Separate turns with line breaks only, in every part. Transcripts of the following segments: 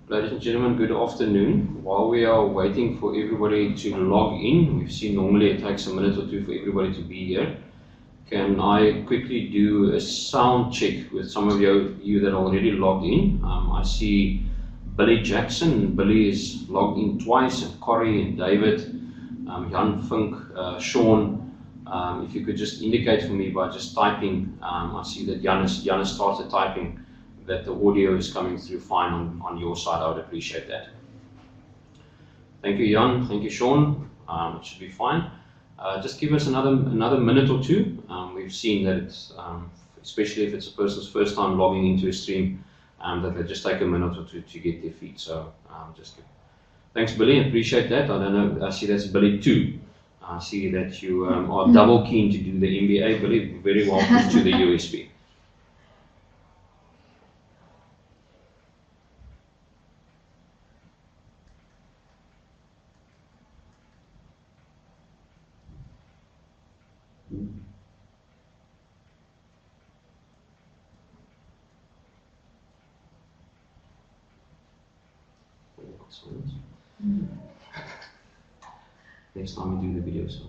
Ladies and gentlemen, good afternoon. While we are waiting for everybody to log in, we've seen normally it takes a minute or two for everybody to be here. Can I quickly do a sound check with some of you that are already logged in? I see Billy Jackson. Billy is logged in twice, and Corey and David, Jan Fink, Sean. If you could just indicate for me by just typing, I see that Jan has started typing that the audio is coming through fine on your side. I would appreciate that. Thank you, Jan. Thank you, Sean. It should be fine. Just give us another minute or two. We've seen that it's, especially if it's a person's first time logging into a stream, that they just take a minute or two to get their feet. So thanks, Billy. I appreciate that. I don't know. I see that's Billy too. I see that you are double keen to do the MBA. Billy, very welcome to the USB. Next time we do the video. So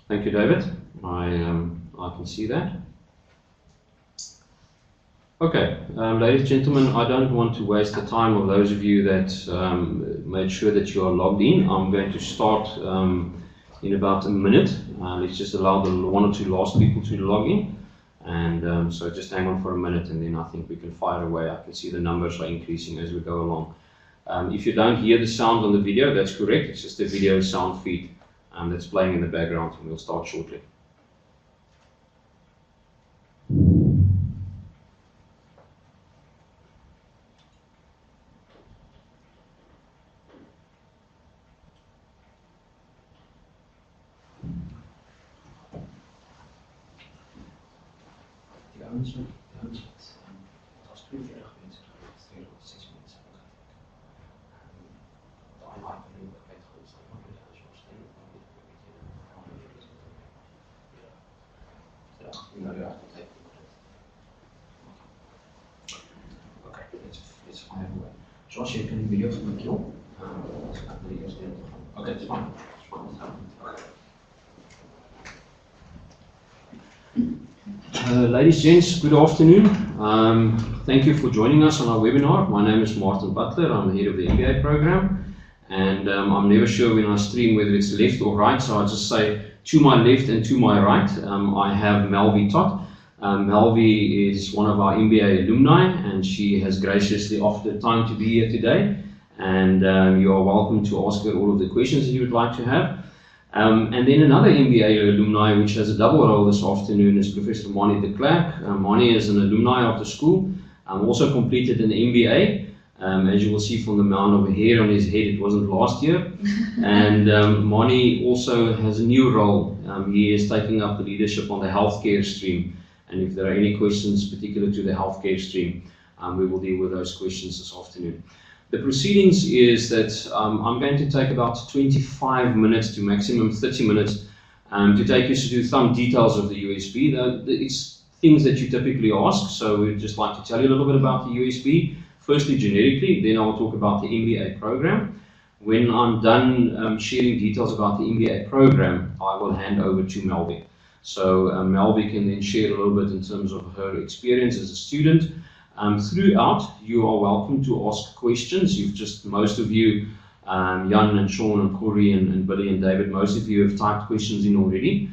thank you, David. I can see that. Okay, ladies and gentlemen, I don't want to waste the time of those of you that made sure that you are logged in. I'm going to start in about a minute. Let's just allow the one or two last people to log in. And so just hang on for a minute, and then I think we can fire away. I can see the numbers are increasing as we go along. If you don't hear the sound on the video, that's correct. It's just a video sound feed that's playing in the background, and we'll start shortly. Josh, you can video from the kill. Okay, it's fine. Ladies and gents, good afternoon. Thank you for joining us on our webinar. My name is Martin Butler. I'm the head of the MBA program, and I'm never sure when I stream whether it's left or right, so I'll just say to my left and to my right, I have Melvie Todd. Melvie is one of our MBA alumni, and she has graciously offered time to be here today, and you are welcome to ask her all of the questions that you would like to have. And then another MBA alumni, which has a double role this afternoon, is Professor Mani de Klerk. Mani is an alumni of the school, also completed an MBA. As you will see from the mound of hair on his head, it wasn't last year. And Mani also has a new role. He is taking up the leadership on the healthcare stream. And if there are any questions particular to the healthcare stream, we will deal with those questions this afternoon. The proceedings is that I'm going to take about 25 minutes to maximum 30 minutes to take you through some details of the USB. It's things that you typically ask, so we'd just like to tell you a little bit about the USB. Firstly, generically, then I'll talk about the MBA program. When I'm done sharing details about the MBA program, I will hand over to Melvie. So Melvie can then share a little bit in terms of her experience as a student. Throughout, you are welcome to ask questions. Most of you, Jan and Sean and Corey and Billy and David, most of you have typed questions in already.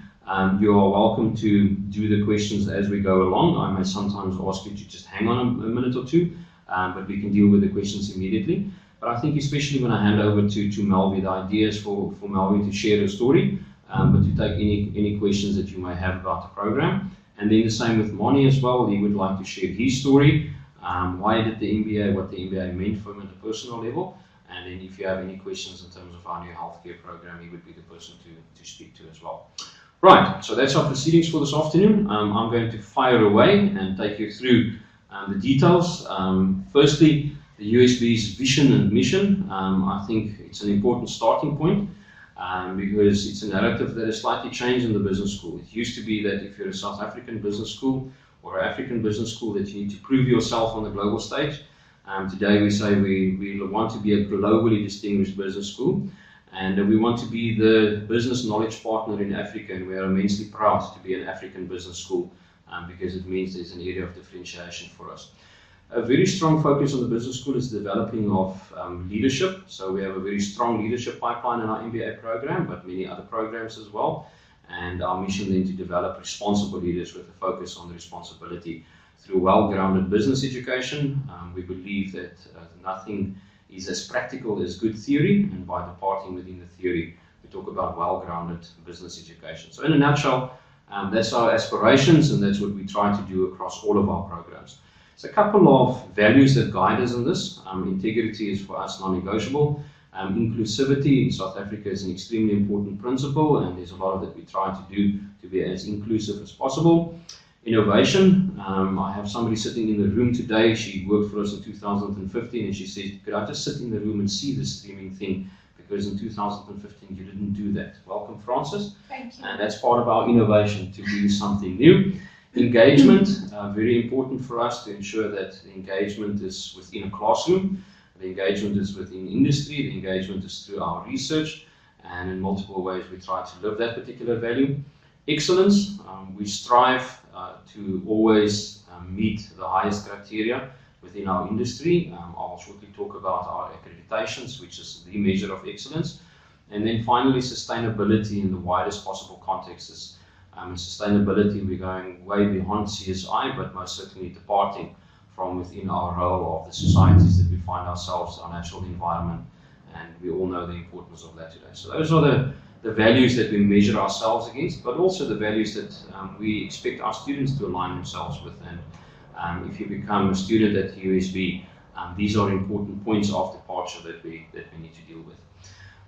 You are welcome to do the questions as we go along. I may sometimes ask you to just hang on a minute or two, but we can deal with the questions immediately. But I think especially when I hand over to Melvie, the idea is for Melvie to share her story, but to take any questions that you may have about the program. And then the same with Mani as well. He would like to share his story, why did the MBA, what the MBA meant for him at a personal level. And then if you have any questions in terms of our new healthcare program, he would be the person to speak to as well. Right, so that's our proceedings for this afternoon. I'm going to fire away and take you through the details. Firstly, the USB's vision and mission. I think it's an important starting point. Because it's a narrative that has slightly changed in the business school. It used to be that if you're a South African business school, or an African business school that you need to prove yourself on the global stage. Today we say we want to be a globally distinguished business school, and we want to be the business knowledge partner in Africa, and we are immensely proud to be an African business school because it means there's an area of differentiation for us. A very strong focus on the business school is the developing of leadership. So we have a very strong leadership pipeline in our MBA program, but many other programs as well. And our mission then to develop responsible leaders with a focus on the responsibility through well-grounded business education. We believe that nothing is as practical as good theory, and by departing within the theory, we talk about well-grounded business education. So in a nutshell, that's our aspirations, and that's what we try to do across all of our programs. So a couple of values that guide us in this. Integrity is for us non-negotiable. Inclusivity in South Africa is an extremely important principle, and there's a lot of that we try to do to be as inclusive as possible. Innovation. I have somebody sitting in the room today. She worked for us in 2015, and she said, could I just sit in the room and see the streaming thing? Because in 2015 you didn't do that. Welcome, Francis.
Thank you.
And that's part of our innovation, to do something new. Engagement, very important for us to ensure that the engagement is within a classroom, the engagement is within industry, the engagement is through our research, and in multiple ways we try to live that particular value. Excellence, we strive to always meet the highest criteria within our industry. I'll shortly talk about our accreditations, which is the measure of excellence. And then finally, sustainability in the widest possible contexts. In sustainability, we're going way beyond CSI, but most certainly departing from within our role of the societies that we find ourselves, our natural environment, and we all know the importance of that today. So those are the values that we measure ourselves against, but also the values that we expect our students to align themselves with. And if you become a student at USB, these are important points of departure that we need to deal with.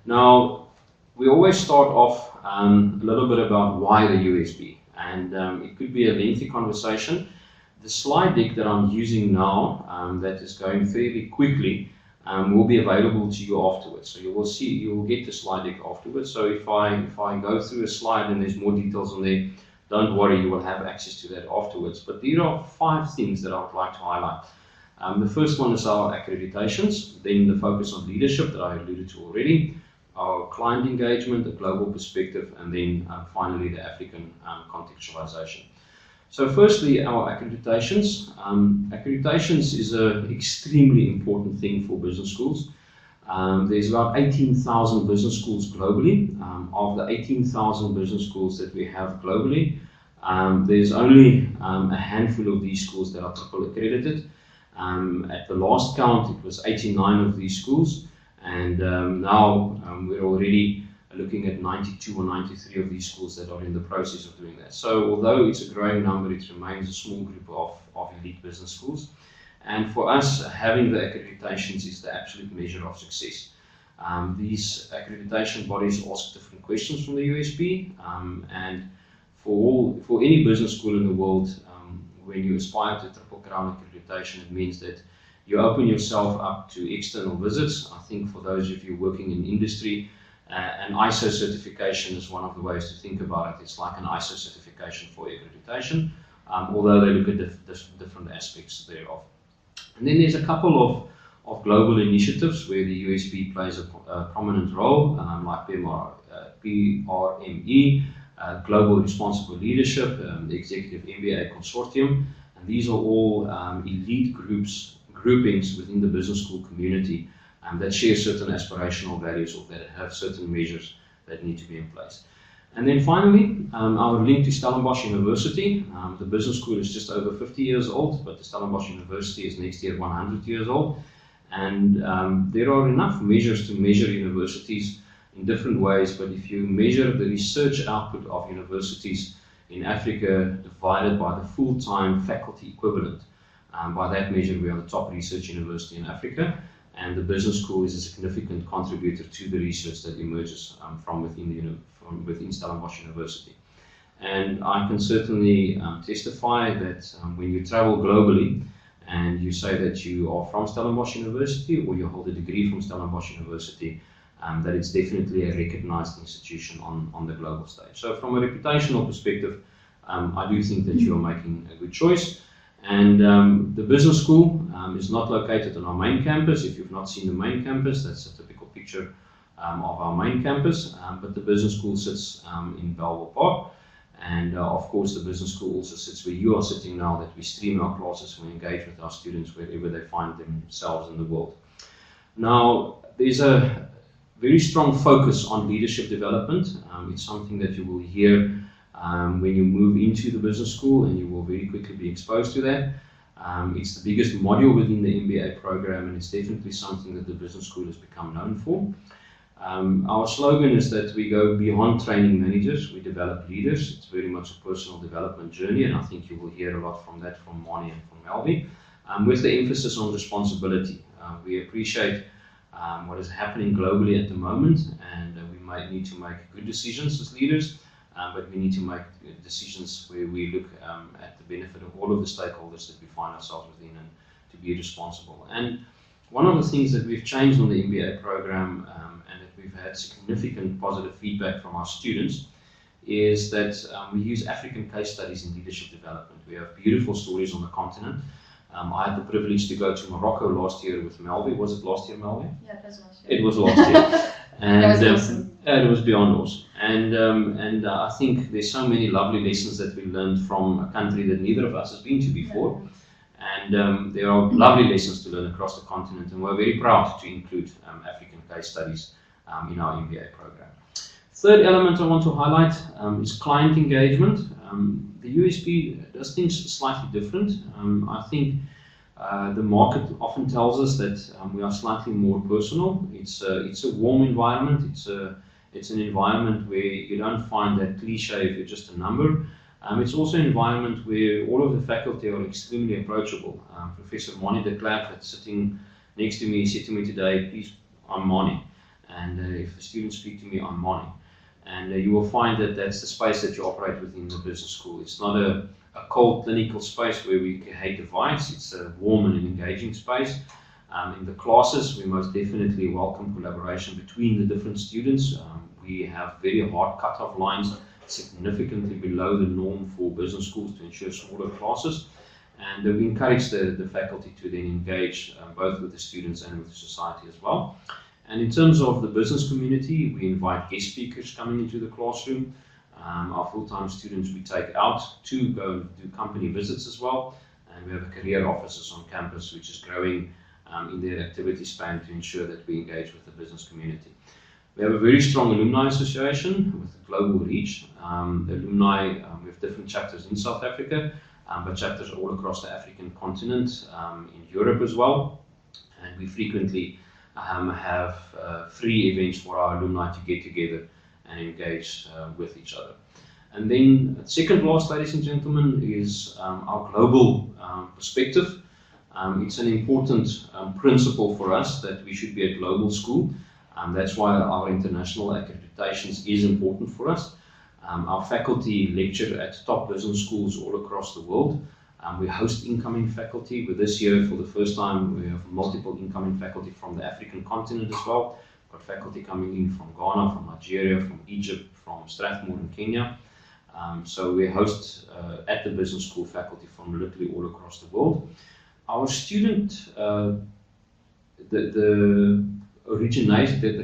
Now, we always start off a little bit about why the USB, and it could be a lengthy conversation. The slide deck that I'm using now, that is going fairly quickly, will be available to you afterwards. So you will get the slide deck afterwards. So if I go through a slide and there's more details on there, don't worry, you will have access to that afterwards. But there are 5 things that I would like to highlight. The first one is our accreditations, then the focus on leadership that I alluded to already, our client engagement, the global perspective, and then finally the African contextualization. So firstly, our accreditations. Accreditations is an extremely important thing for business schools. There's about 18,000 business schools globally. Of the 18,000 business schools that we have globally, there's only a handful of these schools that are triple accredited. At the last count, it was 89 of these schools. And now we're already looking at 92 or 93 of these schools that are in the process of doing that. So although it's a growing number, it remains a small group of elite business schools. And for us, having the accreditations is the absolute measure of success. These accreditation bodies ask different questions from the USB, and for any business school in the world, when you aspire to Triple Crown accreditation, it means that you open yourself up to external visits. I think for those of you working in industry, an ISO certification is one of the ways to think about it. It's like an ISO certification for accreditation, although they look at different aspects thereof. And then there's a couple of global initiatives where the USB plays a prominent role, like PRME, Global Responsible Leadership, the Executive MBA Consortium, and these are all elite groupings within the business school community that share certain aspirational values or that have certain measures that need to be in place. And then finally, our link to Stellenbosch University. The business school is just over 50 years old, but the Stellenbosch University is next year 100 years old. And there are enough measures to measure universities in different ways, but if you measure the research output of universities in Africa divided by the full-time faculty equivalent, by that measure we are the top research university in Africa, and the business school is a significant contributor to the research that emerges from within Stellenbosch University. And I can certainly testify that when you travel globally and you say that you are from Stellenbosch University or you hold a degree from Stellenbosch University, that it's definitely a recognized institution on the global stage. So from a reputational perspective, I do think that you are making a good choice. And the business school is not located on our main campus. If you've not seen the main campus, that's a typical picture of our main campus. But the business school sits in Belleville Park. And of course, the business school also sits where you are sitting now, that we stream our classes and we engage with our students wherever they find themselves in the world. Now, there's a very strong focus on leadership development. It's something that you will hear when you move into the business school, and you will very quickly be exposed to that. It's the biggest module within the MBA program, and it's definitely something that the business school has become known for. Our slogan is that we go beyond training managers, we develop leaders. It's very much a personal development journey, and I think you will hear a lot from that from Moni and from Melby, with the emphasis on responsibility. We appreciate what is happening globally at the moment, and we might need to make good decisions as leaders, but we need to make decisions where we look at the benefit of all of the stakeholders that we find ourselves within, and to be responsible. And one of the things that we've changed on the MBA program, and that we've had significant positive feedback from our students, is that we use African case studies in leadership development. We have beautiful stories on the continent. I had the privilege to go to Morocco last year with Melby. Was it last year, Melby?
Yeah, it was last year.
It was last year. And
it was awesome.
It was beyond awesome. And I think there's so many lovely lessons that we learned from a country that neither of us has been to before.
Yeah.
And there are lovely lessons to learn across the continent, and we're very proud to include African case studies in our MBA program. Third element I want to highlight is client engagement. The USP does things slightly different. I think the market often tells us that we are slightly more personal. It's a warm environment. It's an environment where you don't find that cliche if you're just a number. It's also an environment where all of the faculty are extremely approachable. Professor Moni de Klerk, that's sitting next to me, said to me today, please, I'm Moni. And if the students speak to me, I'm Moni. And you will find that that's the space that you operate within the business school. It's not a cold clinical space where we hate advice. It's a warm and engaging space. In the classes, we most definitely welcome collaboration between the different students. We have very hard cut-off lines, significantly below the norm for business schools to ensure smaller classes. And we encourage the faculty to then engage both with the students and with the society as well. And in terms of the business community, we invite guest speakers coming into the classroom. Our full-time students we take out to go and do company visits as well. And we have a career offices on campus which is growing in their activity span to ensure that we engage with the business community. We have a very strong alumni association with a global reach. The alumni, we have different chapters in South Africa, but chapters all across the African continent, in Europe as well. And we frequently have free events for our alumni to get together and engage with each other. And then second last, ladies and gentlemen, is our global perspective. It's an important principle for us that we should be a global school. That's why our international accreditations is important for us. Our faculty lecture at top business schools all across the world. We host incoming faculty. With this year, for the first time, we have multiple incoming faculty from the African continent as well. We've got faculty coming in from Ghana, from Nigeria, from Egypt, from Strathmore in Kenya. So we host at the business school faculty from literally all across the world. Our student, the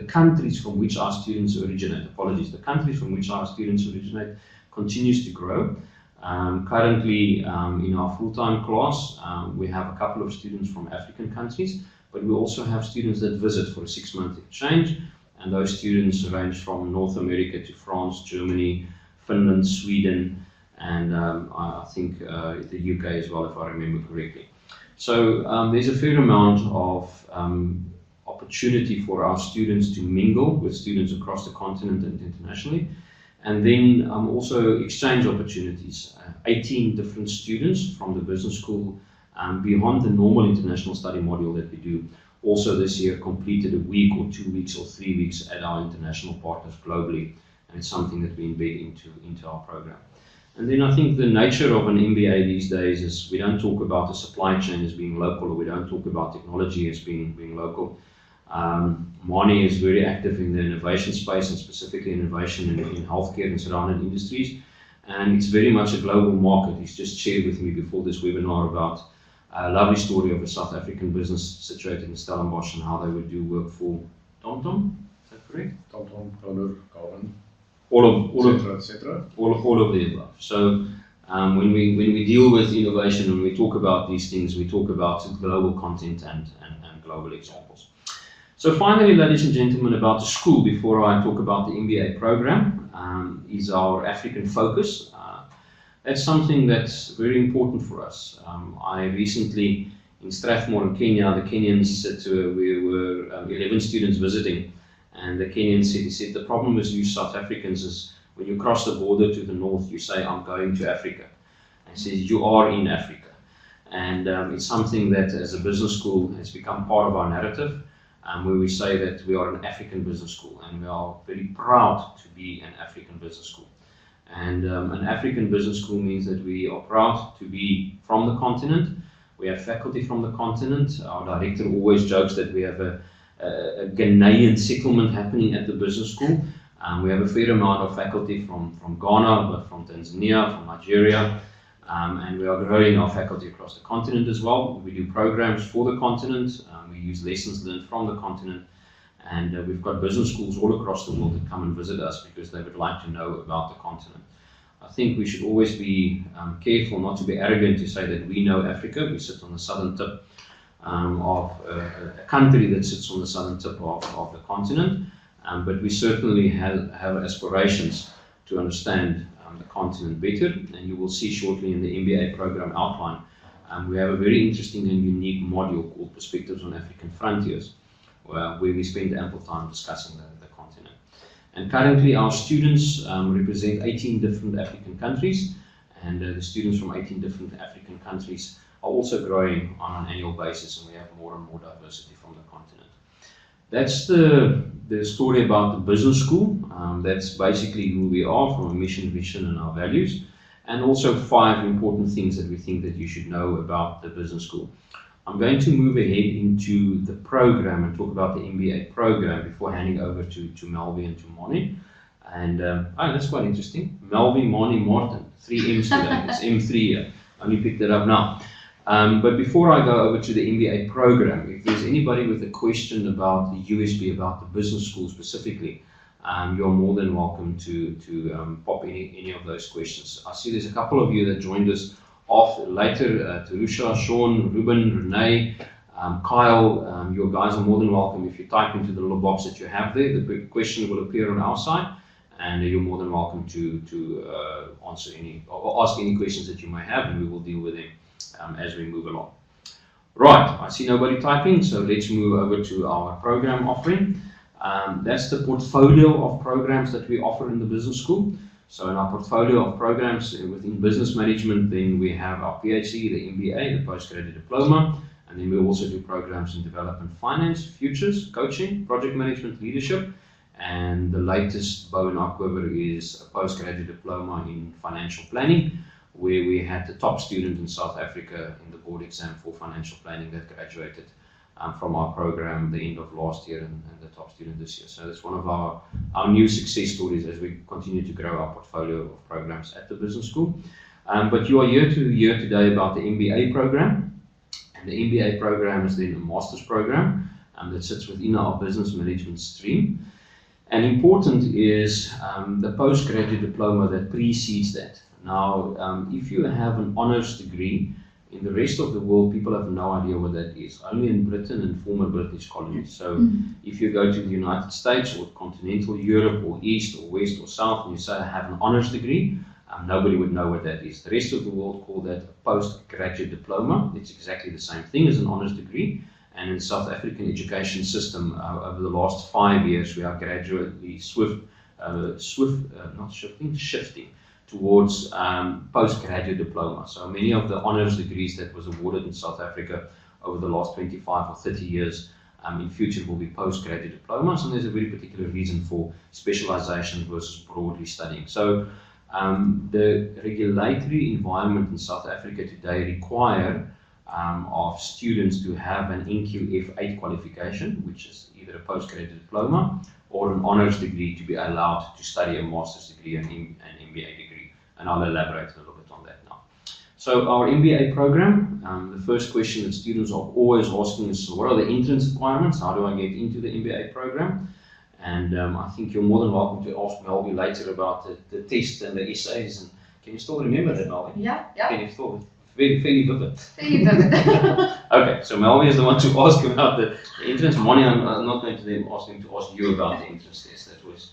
countries from which our students originate, the countries from which our students originate continues to grow. Currently, in our full-time class, we have a couple of students from African countries, but we also have students that visit for a 6-month exchange, and those students range from North America to France, Germany, Finland, Sweden, and I think the UK as well, if I remember correctly. So there's a fair amount of opportunity for our students to mingle with students across the continent and internationally. And then also exchange opportunities. 18 different students from the business school beyond the normal international study module that we do. Also this year completed a week or 2 weeks or 3 weeks at our international partners globally. And it's something that we embed into our program. And then I think the nature of an MBA these days is we don't talk about the supply chain as being local, or we don't talk about technology as being local. Moni is very active in the innovation space, and specifically innovation in healthcare and surrounding industries. and it's very much a global market. He's just shared with me before this webinar about a lovely story of a South African business situated in Stellenbosch and how they would do work for TomTom. Is that correct?
TomTom, Butler, Garmin,
etc. All of the above. So when we deal with innovation, when we talk about these things, we talk about global content and global examples. So finally, ladies and gentlemen, about the school, before I talk about the MBA program, is our African focus. That's something that's very important for us. I recently, in Strathmore in Kenya, the Kenyans said we were 11 students visiting, and the Kenyan said, the problem with you South Africans is when you cross the border to the north, you say, I'm going to Africa. And he says, you are in Africa. And it's something that as a business school has become part of our narrative, where we say that we are an African business school, and we are very proud to be an African business school. And an African business school means that we are proud to be from the continent. We have faculty from the continent. Our director always jokes that we have a Ghanaian settlement happening at the business school. We have a fair amount of faculty from Ghana, but from Tanzania, from Nigeria, and we are growing our faculty across the continent as well. We do programs for the continent. We use lessons learned from the continent. And we've got business schools all across the world that come and visit us because they would like to know about the continent. I think we should always be careful not to be arrogant to say that we know Africa. We sit on the southern tip of a country that sits on the southern tip of the continent, but we certainly have aspirations to understand the continent better. And you will see shortly in the MBA program outline, we have a very interesting and unique module called Perspectives on African Frontiers, where we spend ample time discussing the continent. And currently our students represent 18 different African countries, and the students from 18 different African countries are also growing on an annual basis, and we have more and more diversity from the continent. That's the story about the business school. That's basically who we are from a mission, vision, and our values, and also 5 important things that we think that you should know about the business school. I'm going to move ahead into the program and talk about the MBA program before handing over to Melvie and to Moni. And that's quite interesting. Melvie, Moni, Martin, 3 M's today. It's M3 here. I only picked it up now. But before I go over to the MBA program, if there's anybody with a question about the USB, about the business school specifically, you're more than welcome to pop any of those questions. I see there's a couple of you that joined us later, Terusha, Sean, Ruben, Renee, Kyle, your guys are more than welcome. If you type into the little box that you have there, the question will appear on our side, and you're more than welcome to answer or ask any questions that you may have, and we will deal with them as we move along. Right, I see nobody typing, so let's move over to our program offering. That's the portfolio of programs that we offer in the business school. So in our portfolio of programs within business management, then we have our PhD, the MBA, the postgraduate diploma, and then we also do programs in development finance, futures, coaching, project management, leadership, and the latest bow in our quiver is a postgraduate diploma in financial planning, where we had the top student in South Africa in the board exam for financial planning that graduated from our program the end of last year and the top student this year. So that's one of our new success stories as we continue to grow our portfolio of programs at the business school. But you are here to hear today about the MBA program. And the MBA program is then a master's program that sits within our business management stream. And important is the postgraduate diploma that precedes that. Now, if you have an honors degree, in the rest of the world, people have no idea what that is. Only in Britain and former British colonies. So if you go to the United States or continental Europe or East or West or South and you say I have an honors degree, nobody would know what that is. The rest of the world call that a postgraduate diploma. It's exactly the same thing as an honors degree. And in the South African education system, over the last 5 years, we are gradually shifting towards postgraduate diploma. So many of the honors degrees that was awarded in South Africa over the last 25 or 30 years in future will be postgraduate diplomas, and there's a very particular reason for specialization versus broadly studying. So the regulatory environment in South Africa today require of students to have an NQF8 qualification, which is either a postgraduate diploma or an honors degree to be allowed to study a master's degree and an MBA degree and I'll elaborate a little bit on that now. So our MBA program, the first question that students are always asking is, what are the entrance requirements? How do I get into the MBA program? And I think you're more than welcome to ask Melvie later about the test and the essays. And can you still remember that, Melvie?
Yeah.
Can you still? Very vivid.
Very vivid.
Okay, so Melvie is the one to ask about the entrance. Moni, I'm not going to ask him to ask you about the entrance test. That was.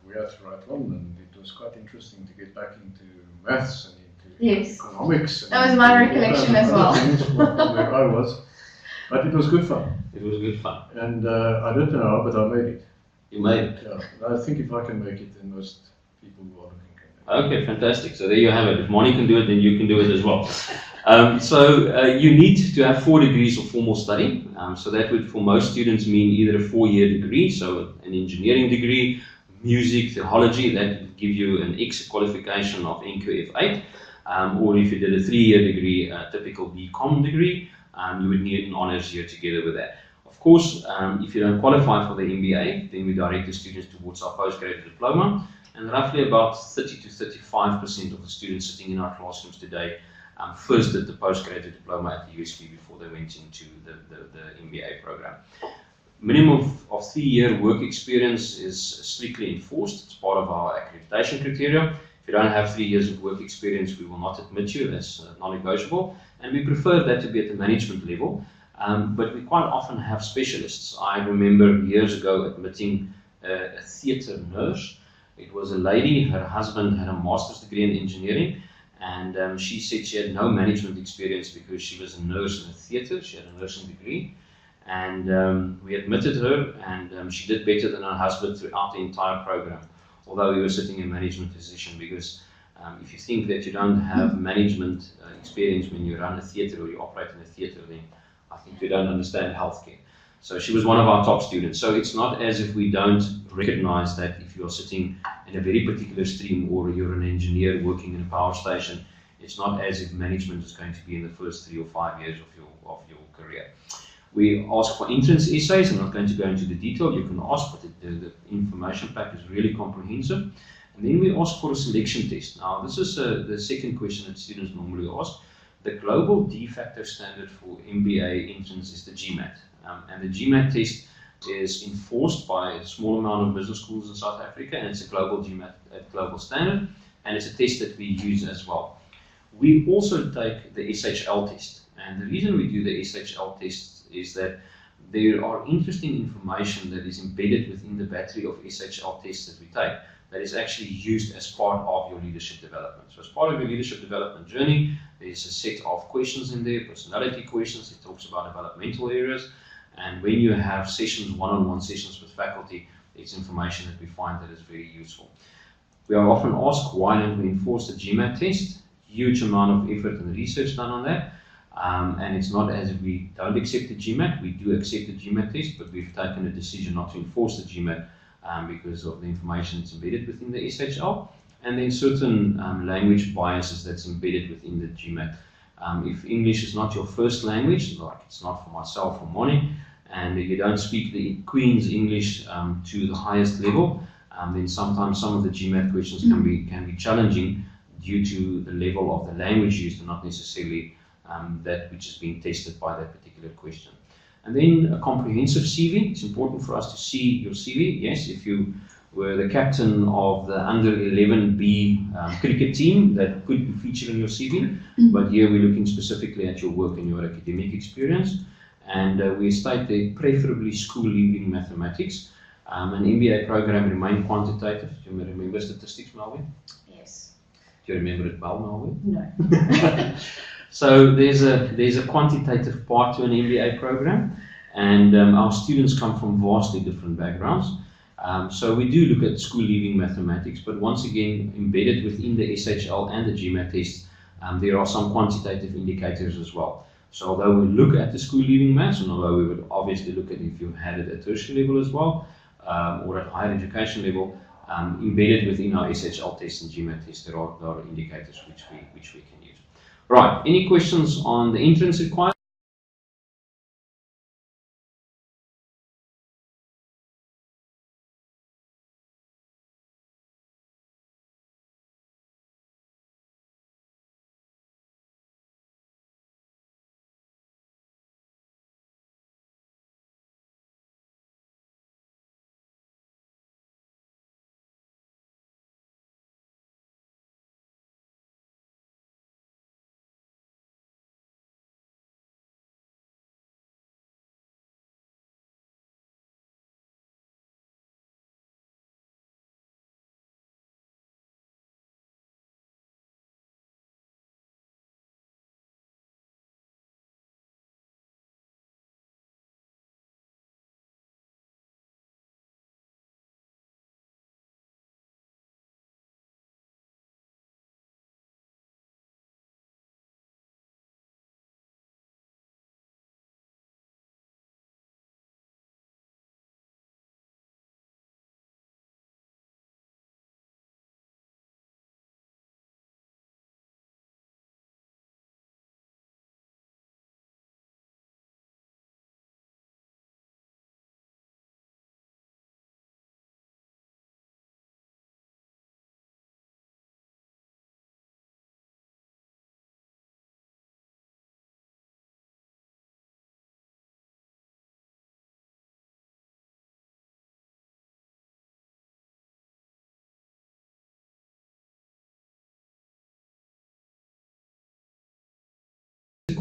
We had to write one, and it was quite interesting to get back into maths and into
Yes.
economics.
That was my recollection as well.
Where I was, but it was good fun.
It was good fun.
And I don't know how, but I made it.
You made it.
Yeah, I think if I can make it, then most people who are looking can make it.
Okay, fantastic. So there you have it. If Moni can do it, then you can do it as well. You need to have 4 degrees of formal study. So that would, for most students, mean either a 4-year degree, so an engineering degree, music, theology, that would give you an extra qualification of NQF8. Or if you did a 3-year degree, a typical BCom degree, you would need an honours year together with that. Of course, if you don't qualify for the MBA, then we direct the students towards our postgraduate diploma, and roughly about 30 to 35% of the students sitting in our classrooms today first did the postgraduate diploma at the USP before they went into the MBA program. Minimum of 3-year work experience is strictly enforced. It's part of our accreditation criteria. If you don't have 3 years of work experience, we will not admit you. That's non-negotiable, and we prefer that to be at the management level. But we quite often have specialists. I remember years ago admitting a theatre nurse. It was a lady, her husband had a master's degree in engineering, and she said she had no management experience because she was a nurse in a theatre. She had a nursing degree, and we admitted her, and she did better than her husband throughout the entire program, although he was sitting in a management position, because if you think that you don't have management experience when you run a theatre or you operate in a theatre, then I think you don't understand healthcare. So she was one of our top students. So it's not as if we don't recognize that if you're sitting in a very particular stream or you're an engineer working in a power station, it's not as if management is going to be in the first 3 or 5 years of your career. We ask for entrance essays. I'm not going to go into the detail. You can ask, but the information pack is really comprehensive. And then we ask for a selection test. Now, this is the second question that students normally ask. The global de facto standard for MBA entrance is the GMAT. And the GMAT test is enforced by a small amount of business schools in South Africa, and it's a global GMAT global standard, and it's a test that we use as well. We also take the SHL test, and the reason we do the SHL test is that there are interesting information that is embedded within the battery of SHL tests that we take that is actually used as part of your leadership development. So as part of your leadership development journey, there's a set of questions in there, personality questions. It talks about developmental areas. And when you have sessions, one-on-one sessions with faculty, it's information that we find that is very useful. We are often asked, why don't we enforce the GMAT test? Huge amount of effort and research done on that. And it's not as if we don't accept the GMAT. We do accept the GMAT test, but we've taken a decision not to enforce the GMAT because of the information that's embedded within the SHL, and then certain language biases that's embedded within the GMAT. If English is not your first language, like it's not for myself or Moni, and you don't speak the Queen's English to the highest level, then sometimes some of the GMAT questions can be challenging due to the level of the language used and not necessarily that which is being tested by that particular question. And then a comprehensive CV. It's important for us to see your CV. Yes, if you were the captain of the under 11B cricket team, that could be featured in your CV. But here we're looking specifically at your work and your academic experience. And we state there preferably school leaving mathematics. An MBA program remain quantitative. Do you remember statistics, Melvie?
Yes.
Do you remember it well, Melvie?
No.
So there's a quantitative part to an MBA program, and our students come from vastly different backgrounds. So we do look at school leaving mathematics, but once again, embedded within the SHL and the GMAT test, there are some quantitative indicators as well. So although we look at the school leaving maths, and although we would obviously look at if you had it at tertiary level as well, or at higher education level, embedded within our SHL test and GMAT test, there are indicators which we can use. Right, any questions on the entrance requirements?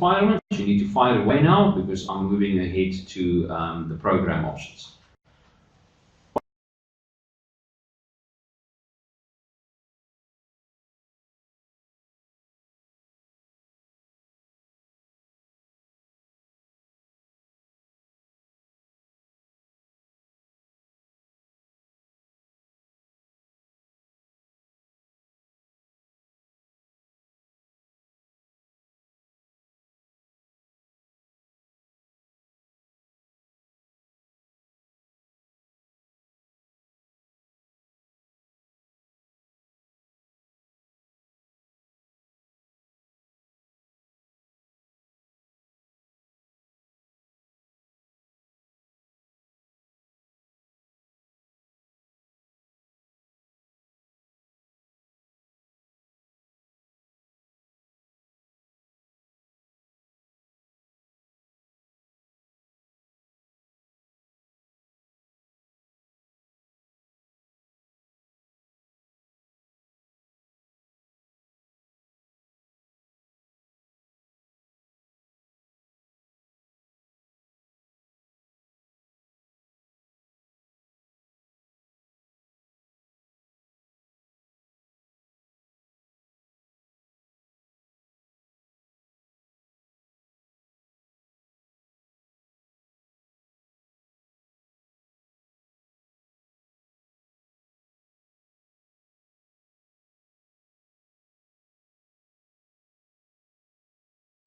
requirements, you need to fire away now because I'm moving ahead to the program options.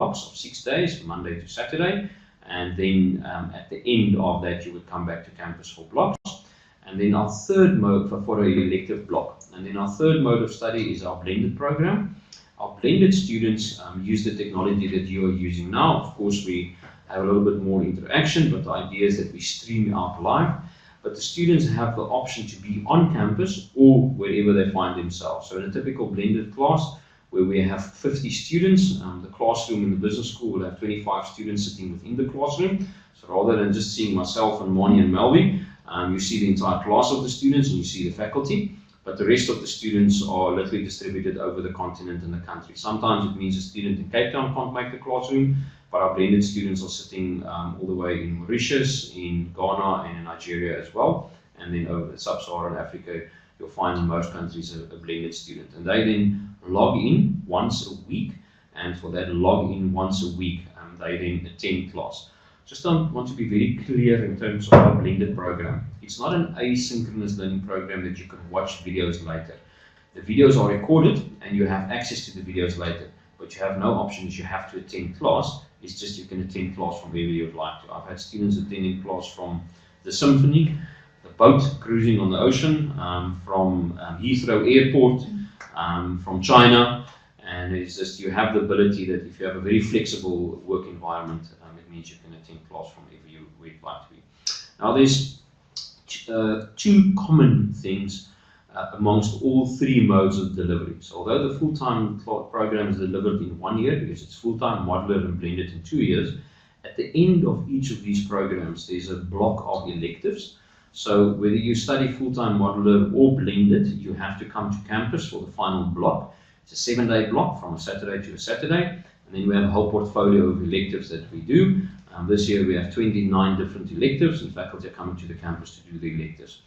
Of 6 days, Monday to Saturday, and then at the end of that you would come back to campus for blocks. And then our third mode for an elective block. And then our third mode of study is our blended program. Our blended students use the technology that you are using now. Of course, we have a little bit more interaction, but the idea is that we stream out live. But the students have the option to be on campus or wherever they find themselves. So in a typical blended class, where we have 50 students, the classroom in the business school will have 25 students sitting within the classroom. So rather than just seeing myself and Moni and Melby, you see the entire class of the students and you see the faculty, but the rest of the students are literally distributed over the continent and the country. Sometimes it means a student in Cape Town can't make the classroom, but our blended students are sitting all the way in Mauritius, in Ghana and in Nigeria as well. And then over sub-Saharan Africa, you'll find in most countries a blended student. And they then log in once a week, and for that log in once a week, they then attend class. Just want to be very clear in terms of our blended program. It's not an asynchronous learning program that you can watch videos later. The videos are recorded and you have access to the videos later, but you have no options. You have to attend class. It's just you can attend class from wherever you'd like to. I've had students attending class from the symphony, the boat cruising on the ocean, from Heathrow Airport, from China, and it's just you have the ability that if you have a very flexible work environment, it means you can attend class from wherever you'd like to be. Now there's two common things amongst all three modes of delivery. So although the full-time program is delivered in 1 year, because it's full-time, modular and blended in 2 years, at the end of each of these programs there's a block of electives. So whether you study full-time, modular or blended, you have to come to campus for the final block. It's a 7-day block from a Saturday to a Saturday, and then we have a whole portfolio of electives that we do. This year we have 29 different electives, and faculty are coming to the campus to do the electives.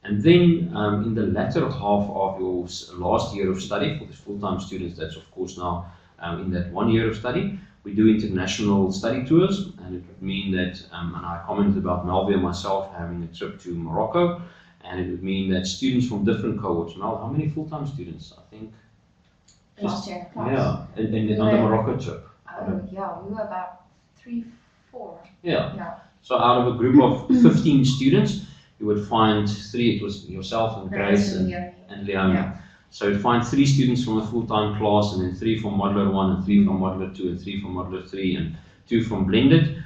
And then in the latter half of your last year of study, for the full-time students, that's of course now in that 1 year of study, we do international study tours, and it would mean that, and I commented about Melvia and myself having a trip to Morocco, and it would mean that students from different cohorts. Mel, how many full-time students? I think
Last year, class.
yeah, and on the Morocco trip.
Oh, yeah, we were about 3, 4.
Yeah. So out of a group of 15 students, you would find 3. It was yourself and Grace and Leonie.
Yeah.
So you'd find 3 students from a full-time class, and then 3 from Modular 1, and 3 from Modular 2, and 3 from Modular 3, and 2 from Blended.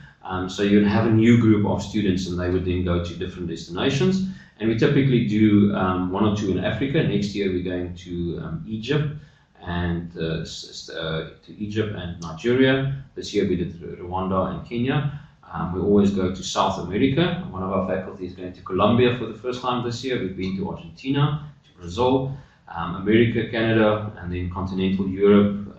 So you'd have a new group of students, and they would then go to different destinations. And we typically do 1 or 2 in Africa. Next year we're going to Egypt and Nigeria. This year we did Rwanda and Kenya. We always go to South America. One of our faculty is going to Colombia for the first time this year. We've been to Argentina, to Brazil, America, Canada, and then continental Europe,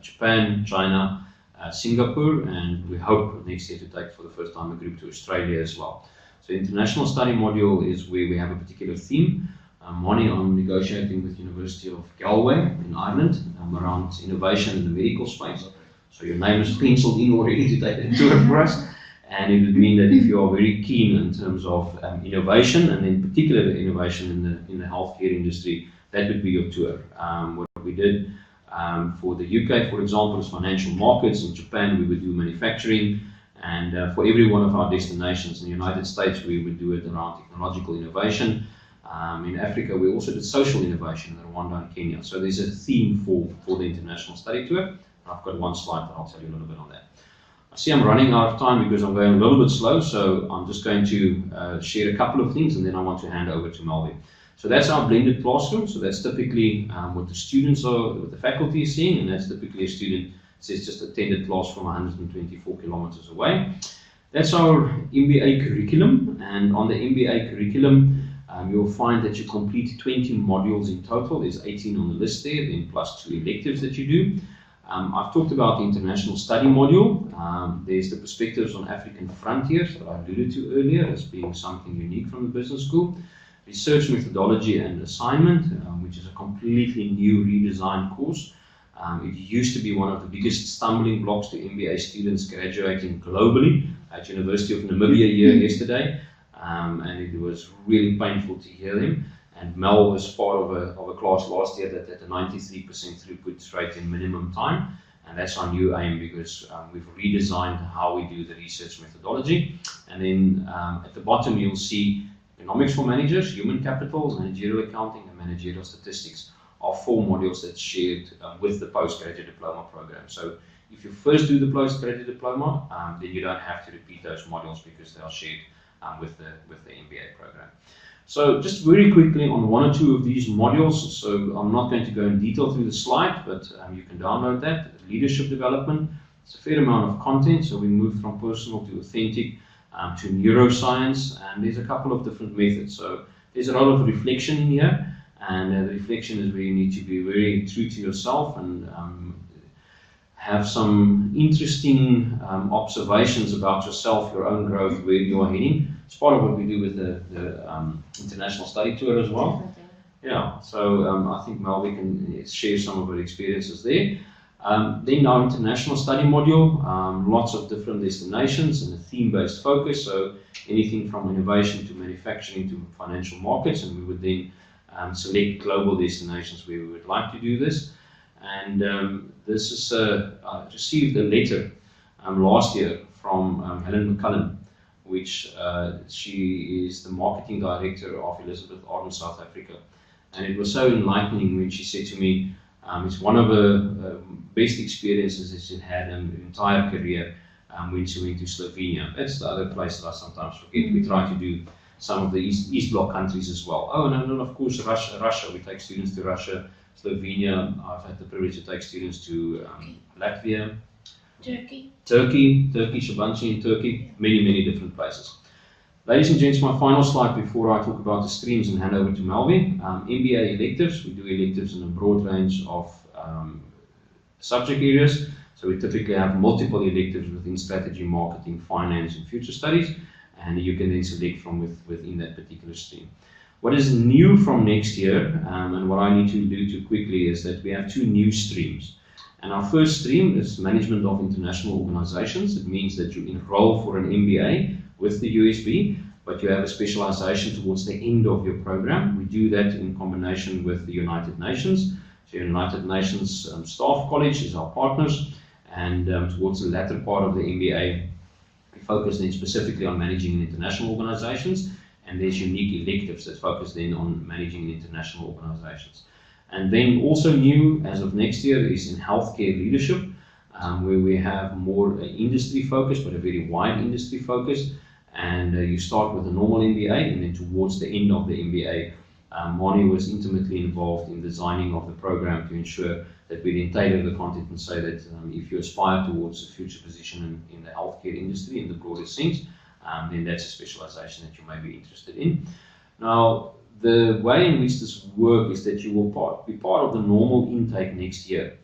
Japan, China, Singapore, and we hope next year to take for the first time a group to Australia as well. So international study module is where we have a particular theme. Morning I'm negotiating with University of Galway in Ireland around innovation in the medical space. So your name is penciled in already to take the tour for us. And it would mean that if you are very keen in terms of innovation, and in particular the innovation in the healthcare industry, that would be your tour. What we did for the UK, for example, is financial markets. In Japan, we would do manufacturing. And for every one of our destinations in the United States, we would do it around technological innovation. In Africa, we also did social innovation in Rwanda and Kenya. So there's a theme for the international study tour. I've got one slide that I'll tell you a little bit on that. I see I'm running out of time because I'm going a little bit slow, so I'm just going to share a couple of things and then I want to hand over to Melvin. So that's our blended classroom. So that's typically what the students are, what the faculty is seeing, and that's typically a student says just attended class from 124 kilometers away. That's our MBA curriculum, and on the MBA curriculum, you'll find that you complete 20 modules in total. There's 18 on the list there, then plus 2 electives that you do. I've talked about the international study module. There's the perspectives on African frontiers that I alluded to earlier as being something unique from the business school. Research methodology and assignment, which is a completely new redesigned course. It used to be one of the biggest stumbling blocks to MBA students graduating globally at University of Namibia here yesterday. And it was really painful to hear them. And Mel was part of a class last year that had a 93% throughput rate in minimum time. And that's our new aim because we've redesigned how we do the research methodology. And then at the bottom, you'll see economics for managers, human capital, managerial accounting, and managerial statistics are 4 modules that's shared with the postgraduate diploma program. So if you first do the postgraduate diploma, then you don't have to repeat those modules because they are shared with the MBA program. So just very quickly on 1 or 2 of these modules, so I'm not going to go in detail through the slide, but you can download that. Leadership development, it's a fair amount of content, so we move from personal to authentic to neuroscience, and there's a couple of different methods. So there's a lot of reflection in here, and the reflection is where you need to be very true to yourself and have some interesting observations about yourself, your own growth, where you are heading. It's part of what we do with the international study tour as well. Yeah, so I think Melvin can share some of her experiences there. Then our international study module, lots of different destinations and a theme-based focus, so anything from innovation to manufacturing to financial markets, and we would then select global destinations where we would like to do this. And this is, I received a letter last year from Helen McCullen, which she is the marketing director of Elizabeth Arden South Africa. And it was so enlightening when she said to me, it's one of the best experiences that she had in her entire career when she went to Slovenia. That's the other place that I sometimes forget. We try to do some of the East Bloc countries as well. Oh, and then of course Russia. We take students to Russia, Slovenia. I've had the privilege to take students to Latvia, Turkey, Shabanchi in Turkey, many different places. Ladies and gents, my final slide before I talk about the streams and hand over to Melvin. MBA electives. We do electives in a broad range of subject areas. So we typically have multiple electives within strategy, marketing, finance, and future studies, and you can then select from within that particular stream. What is new from next year, and what I need to allude to quickly, is that we have 2 new streams. And our first stream is Management of International Organizations. It means that you enroll for an MBA with the USB, but you have a specialization towards the end of your program. We do that in combination with the United Nations. So United Nations Staff College is our partners, and towards the latter part of the MBA, we focus then specifically on managing in international organizations, and there's unique electives that focus then on managing in international organizations. And then also new as of next year is in healthcare leadership, where we have more industry focus, but a very wide industry focus. And you start with a normal MBA, and then towards the end of the MBA, Mani was intimately involved in designing of the program to ensure that we then tailor the content and say that if you aspire towards a future position in the healthcare industry in the broadest sense, then that's a specialization that you may be interested in. Now, the way in which this works is that you will be part of the normal intake next year,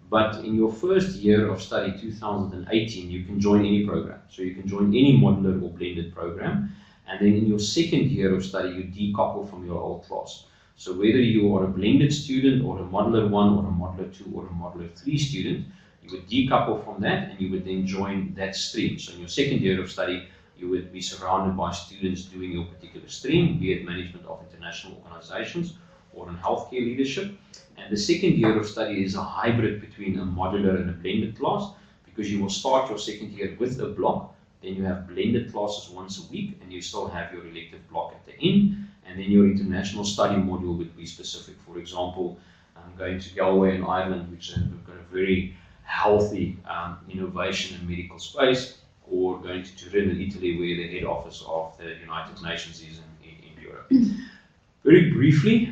But in your first year of study, 2018, you can join any program. So you can join any modular or blended program. And then in your second year of study, you decouple from your old class. So whether you are a blended student or a modular 1 or a modular 2 or a modular 3 student, you would decouple from that and you would then join that stream. So in your second year of study, you would be surrounded by students doing your particular stream, be it management of international organizations or in healthcare leadership. And the second year of study is a hybrid between a modular and a blended class, because you will start your second year with a block, then you have blended classes once a week, and you still have your elective block at the end, and then your international study module would be specific. For example, going to Galway in Ireland, which has got a very healthy innovation and medical space, or going to Turin in Italy, where the head office of the United Nations is in Europe. Very briefly,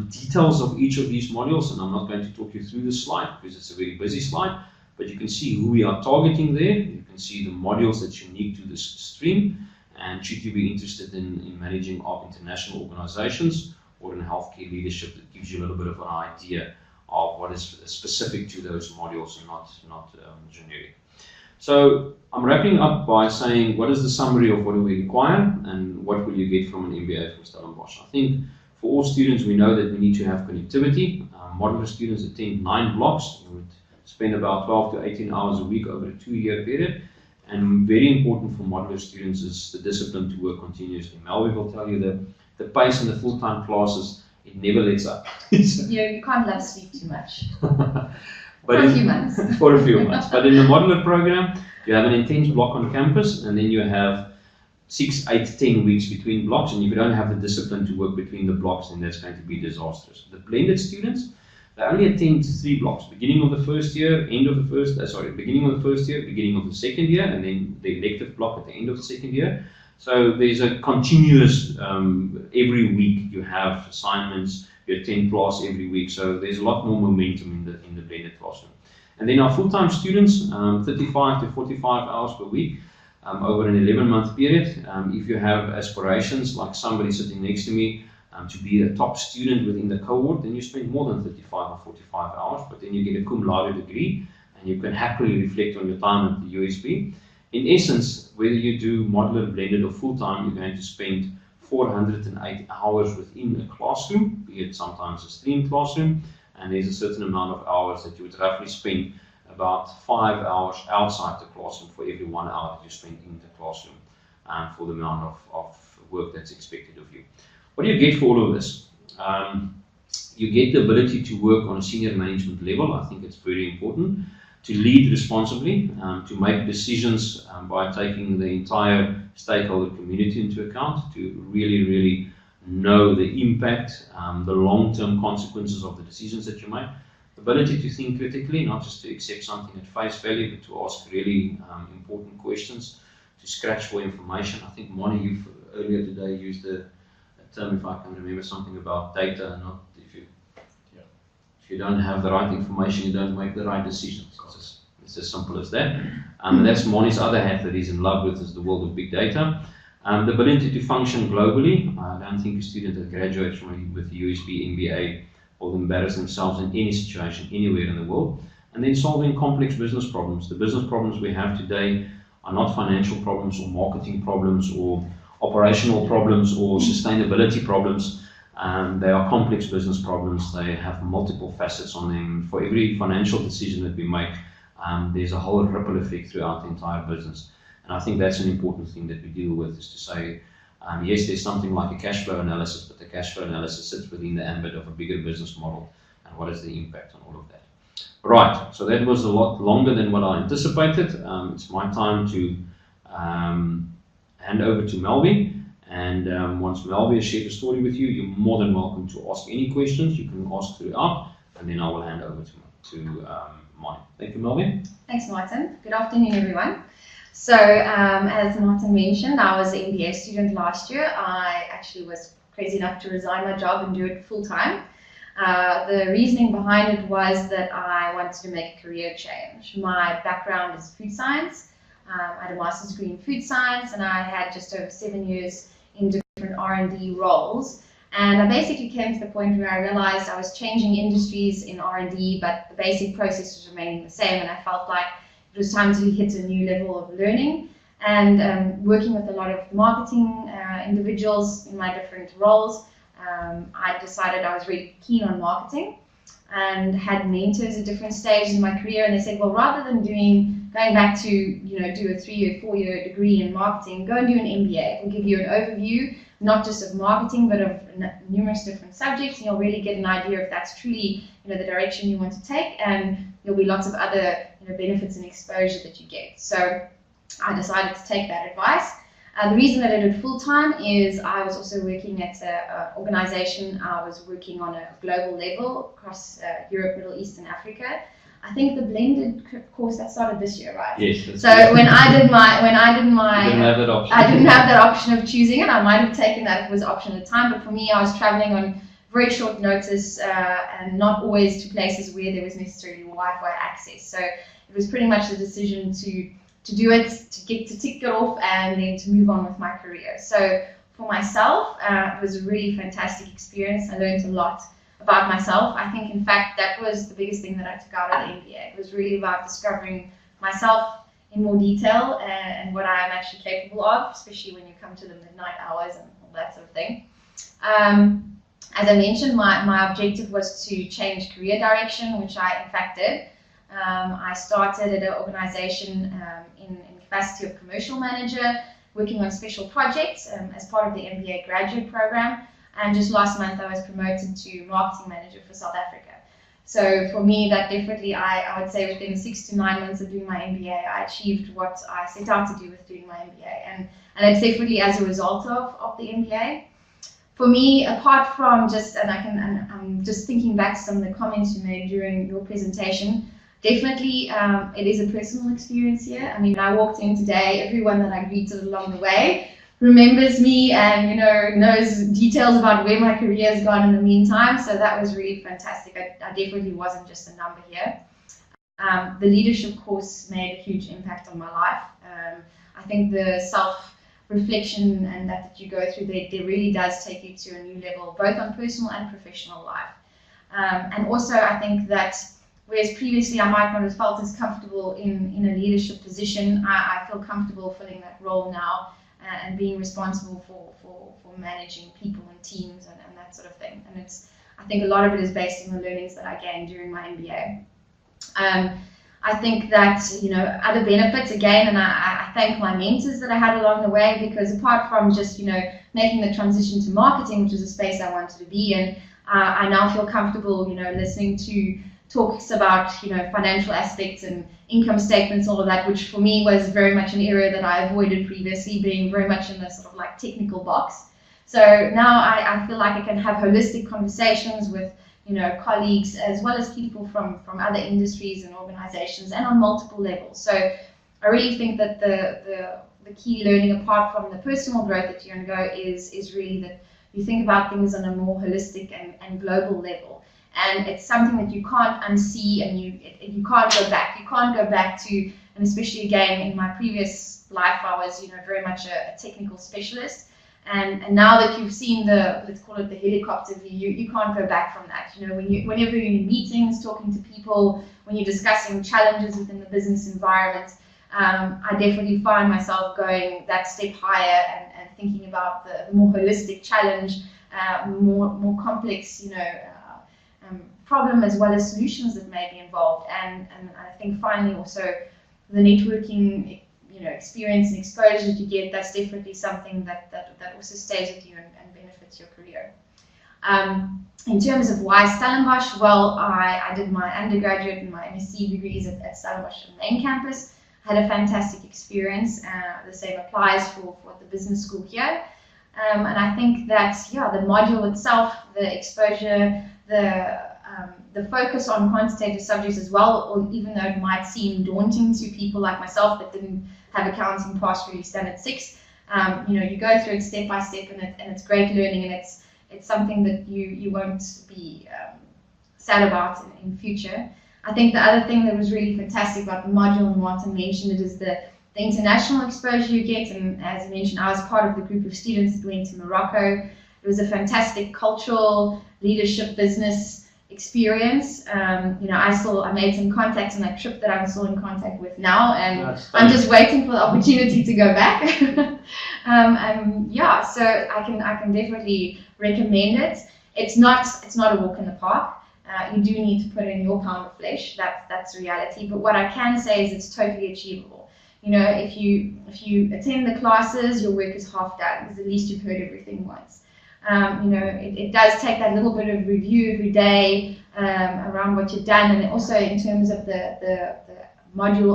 details of each of these modules, and I'm not going to talk you through this slide because it's a very busy slide, but you can see who we are targeting there. You can see the modules that's unique to this stream, and should you be interested in managing of international organizations or in healthcare leadership, that gives you a little bit of an idea of what is specific to those modules and not generic. So I'm wrapping up by saying, what is the summary of what do we require and what will you get from an MBA from Stellenbosch? I think for all students, we know that we need to have connectivity. Modular students attend 9 blocks. You would spend about 12 to 18 hours a week over a 2-year period. And very important for modular students is the discipline to work continuously. Melvie will tell you that the pace in the full-time classes, it never lets up.
You can't love sleep too much.
But
for a few months.
For a few months. But in the modular program, you have an intense block on campus, and then you have 6, 8, 10 weeks between blocks, and if you don't have the discipline to work between the blocks, then that's going to be disastrous. The blended students, they only attend 3 blocks, beginning of the first year, beginning of the first year, beginning of the second year, and then the elective block at the end of the second year. So there's a continuous, every week you have assignments, you attend class every week, so there's a lot more momentum in the blended classroom. And then our full-time students, 35 to 45 hours per week over an 11-month period. If you have aspirations, like somebody sitting next to me, to be a top student within the cohort, then you spend more than 35 or 45 hours, but then you get a cum laude degree, and you can happily reflect on your time at the USB. In essence, whether you do modular, blended, or full-time, you're going to spend 408 hours within a classroom, be it sometimes a stream classroom, and there's a certain amount of hours that you would roughly spend about 5 hours outside the classroom for every 1 hour that you spend in the classroom for the amount of work that's expected of you. What do you get for all of this? You get the ability to work on a senior management level. I think it's very important to lead responsibly, to make decisions by taking the entire stakeholder community into account, to really know the impact, the long-term consequences of the decisions that you make. The ability to think critically, not just to accept something at face value, but to ask really important questions, to scratch for information. I think, Moni, you earlier today used a term, if I can remember, something about data, and not if you don't have the right information, you don't make the right decisions. It's as simple as that. That's Moni's other hat that he's in love with, is the world of big data. The ability to function globally. I don't think a student that graduates with USB MBA will embarrass themselves in any situation, anywhere in the world. And then solving complex business problems. The business problems we have today are not financial problems or marketing problems or operational problems or sustainability problems. They are complex business problems. They have multiple facets on them. For every financial decision that we make, there's a whole ripple effect throughout the entire business. And I think that's an important thing that we deal with, is to say, yes, there's something like a cash flow analysis, but the cash flow analysis sits within the ambit of a bigger business model, and what is the impact on all of that. Right, so that was a lot longer than what I anticipated. It's my time to hand over to Melvie. And once Melvie has shared the story with you, you're more than welcome to ask any questions. You can ask throughout, and then I will hand over to Moni. Thank you, Melvie.
Thanks, Martin. Good afternoon, everyone. So, as Martin mentioned, I was an MBA student last year. I actually was crazy enough to resign my job and do it full-time. The reasoning behind it was that I wanted to make a career change. My background is food science. I had a master's degree in food science, and I had just over 7 years in different R&D roles. And I basically came to the point where I realized I was changing industries in R&D, but the basic process was remaining the same, and I felt like it was time to hit a new level of learning. And working with a lot of marketing individuals in my different roles, I decided I was really keen on marketing, and had mentors at different stages in my career, and they said, well, rather than going back to do a 3-year, 4-year degree in marketing, go and do an MBA. It will give you an overview, not just of marketing, but of numerous different subjects, and you'll really get an idea if that's truly the direction you want to take, and there'll be lots of other benefits and exposure that you get. So I decided to take that advice. The reason that I did it full-time is I was also working at an organization. I was working on a global level across Europe, Middle East, and Africa. I think the blended course that started this year, right?
Yes.
So when I did my,
you didn't have that option.
I didn't have that option of choosing it. I might have taken that if it was option at the time, but for me, I was traveling on very short notice and not always to places where there was necessarily Wi-Fi access. So it was pretty much the decision to do it, to tick it off, and then to move on with my career. So for myself, it was a really fantastic experience. I learned a lot about myself. I think, in fact, that was the biggest thing that I took out of the MBA. It was really about discovering myself in more detail and what I am actually capable of, especially when you come to the midnight hours and all that sort of thing. As I mentioned, my objective was to change career direction, which I in fact did. I started at an organization in capacity of commercial manager, working on special projects as part of the MBA graduate program. And just last month, I was promoted to marketing manager for South Africa. So for me, that definitely, I would say within 6 to 9 months of doing my MBA, I achieved what I set out to do with doing my MBA. And it's definitely as a result of the MBA. For me, apart from just, I'm just thinking back to some of the comments you made during your presentation, definitely it is a personal experience here. I mean, when I walked in today, everyone that I greeted along the way remembers me and knows details about where my career has gone in the meantime. So that was really fantastic. I definitely wasn't just a number here. The leadership course made a huge impact on my life. I think the self-reflection and that you go through there really does take you to a new level, both on personal and professional life. And also, I think that whereas previously I might not have felt as comfortable in a leadership position, I feel comfortable filling that role now and being responsible for managing people and teams and that sort of thing. And I think a lot of it is based on the learnings that I gained during my MBA. I think that, other benefits again, and I thank my mentors that I had along the way, because apart from just, making the transition to marketing, which is a space I wanted to be in, I now feel comfortable, listening to talks about, financial aspects and income statements, all of that, which for me was very much an area that I avoided previously, being very much in the sort of like technical box. So now I feel like I can have holistic conversations with, colleagues, as well as people from other industries and organizations, and on multiple levels. So I really think that the key learning, apart from the personal growth that you undergo, is really that you think about things on a more holistic and global level. And it's something that you can't unsee, and you can't go back. You can't go back to, and especially again in my previous life, I was very much a technical specialist. And now that you've seen let's call it the helicopter view, you can't go back from that. Whenever you're in meetings, talking to people, when you're discussing challenges within the business environment, I definitely find myself going that step higher and thinking about the more holistic challenge, more complex, problem as well as solutions that may be involved. And I think finally also the networking experience and exposure that you get, that's definitely something that also stays with you and benefits your career. In terms of why Stellenbosch, well, I did my undergraduate and my MSc degrees at Stellenbosch main campus. I had a fantastic experience. The same applies for the business school here. And I think that, the module itself, the exposure, the focus on quantitative subjects as well, or even though it might seem daunting to people like myself that didn't have accounting past really standard 6, you go through it step by step, and it's great learning, and it's something that you won't be sad about in future. I think the other thing that was really fantastic about the module, and Martin mentioned it, is the international exposure you get. And as I mentioned, I was part of the group of students that went to Morocco. It was a fantastic cultural leadership business experience. I made some contacts on that trip that I'm still in contact with now, and I'm just waiting for the opportunity to go back. So I can definitely recommend it. It's not a walk in the park. You do need to put in your pound of flesh. That's the reality. But what I can say is it's totally achievable. If you attend the classes, your work is half done, because at least you've heard everything once. It does take that little bit of review every day around what you've done, and also in terms of the module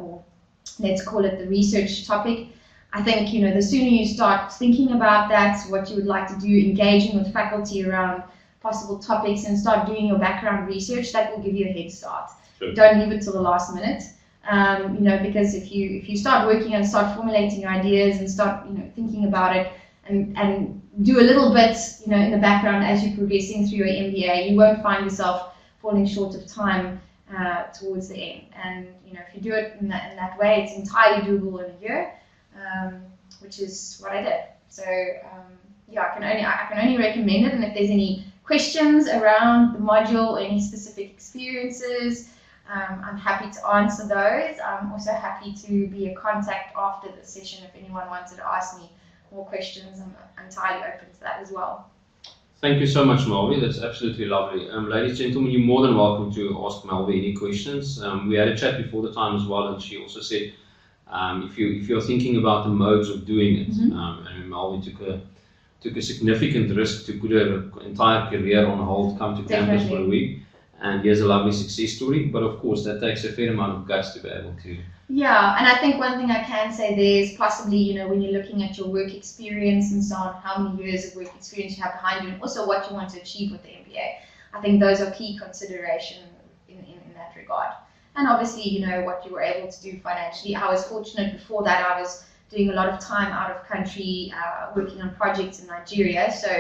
or let's call it the research topic. I think the sooner you start thinking about that, what you would like to do, engaging with faculty around possible topics, and start doing your background research, that will give you a head start. Sure. Don't leave it till the last minute. Because if you start working and start formulating your ideas and start thinking about it and do a little bit in the background as you're progressing through your MBA, you won't find yourself falling short of time towards the end. And if you do it in that way, it's entirely doable in a year, which is what I did. So I can only recommend it. And if there's any questions around the module or any specific experiences, I'm happy to answer those. I'm also happy to be a contact after the session if anyone wanted to ask me more questions. I'm entirely open to that as well.
Thank you so much, Melvi. That's absolutely lovely. Ladies and gentlemen, you're more than welcome to ask Melvi any questions. We had a chat before the time as well, and she also said if you're thinking about the modes of doing it, and Melvi took a significant risk to put her entire career on hold, come to campus for a week. And here's a lovely success story, but of course that takes a fair amount of guts to be able to.
Yeah, and I think one thing I can say there is possibly, when you're looking at your work experience and so on, how many years of work experience you have behind you, and also what you want to achieve with the MBA. I think those are key considerations in that regard. And obviously, what you were able to do financially. I was fortunate before that I was doing a lot of time out of country, working on projects in Nigeria, so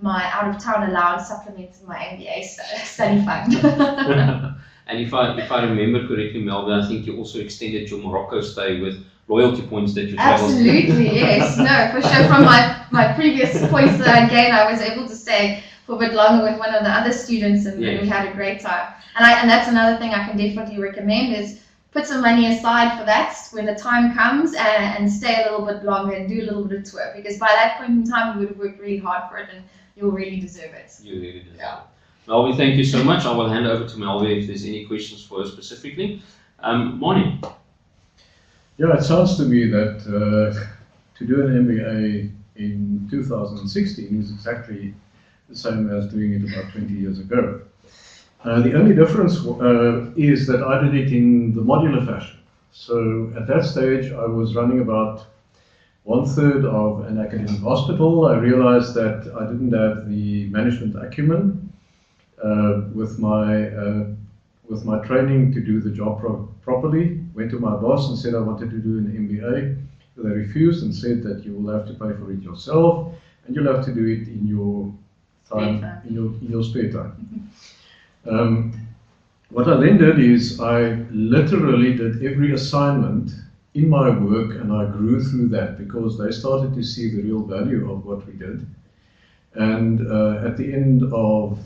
my out-of-town allowance supplemented my MBA study fund.
And if I remember correctly, Melvin, I think you also extended your Morocco stay with loyalty points that you traveled.
Absolutely, yes. No, for sure. From my previous points that I gained, I was able to stay for a bit longer with one of the other students, and we had a great time. And that's another thing I can definitely recommend is put some money aside for that when the time comes, and stay a little bit longer and do a little bit of tour, because by that point in time you would have worked really hard for it and you'll really deserve it.
You really deserve it. Melvi, thank you so much. I will hand over to Melvi if there's any questions for her specifically. Morning.
Yeah, it sounds to me that to do an MBA in 2016 is exactly the same as doing it about 20 years ago. The only difference is that I did it in the modular fashion. So at that stage I was running about 1/3 of an academic hospital. I realized that I didn't have the management acumen with my training to do the job properly. Went to my boss and said I wanted to do an MBA. They refused and said that you will have to pay for it yourself, and you'll have to do it in your time, in your spare time. What I then did is I literally did every assignment in my work, and I grew through that because they started to see the real value of what we did. And at the end of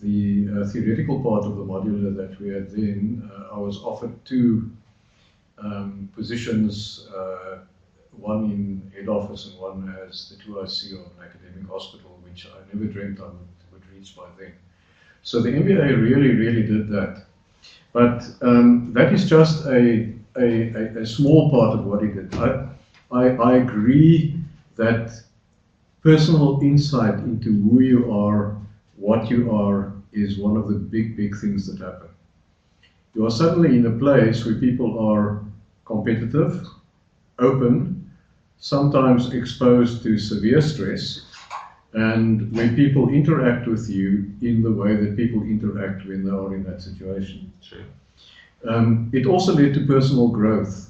the theoretical part of the modular that we had then, I was offered 2 positions, one in head office and one as the 2IC of an academic hospital, which I never dreamt I would reach by then. So the MBA really did that. But that is just a small part of what it did. I agree that personal insight into who you are, what you are, is one of the big things that happen. You are suddenly in a place where people are competitive, open, sometimes exposed to severe stress, and when people interact with you in the way that people interact when they are in that situation.
True.
It also led to personal growth.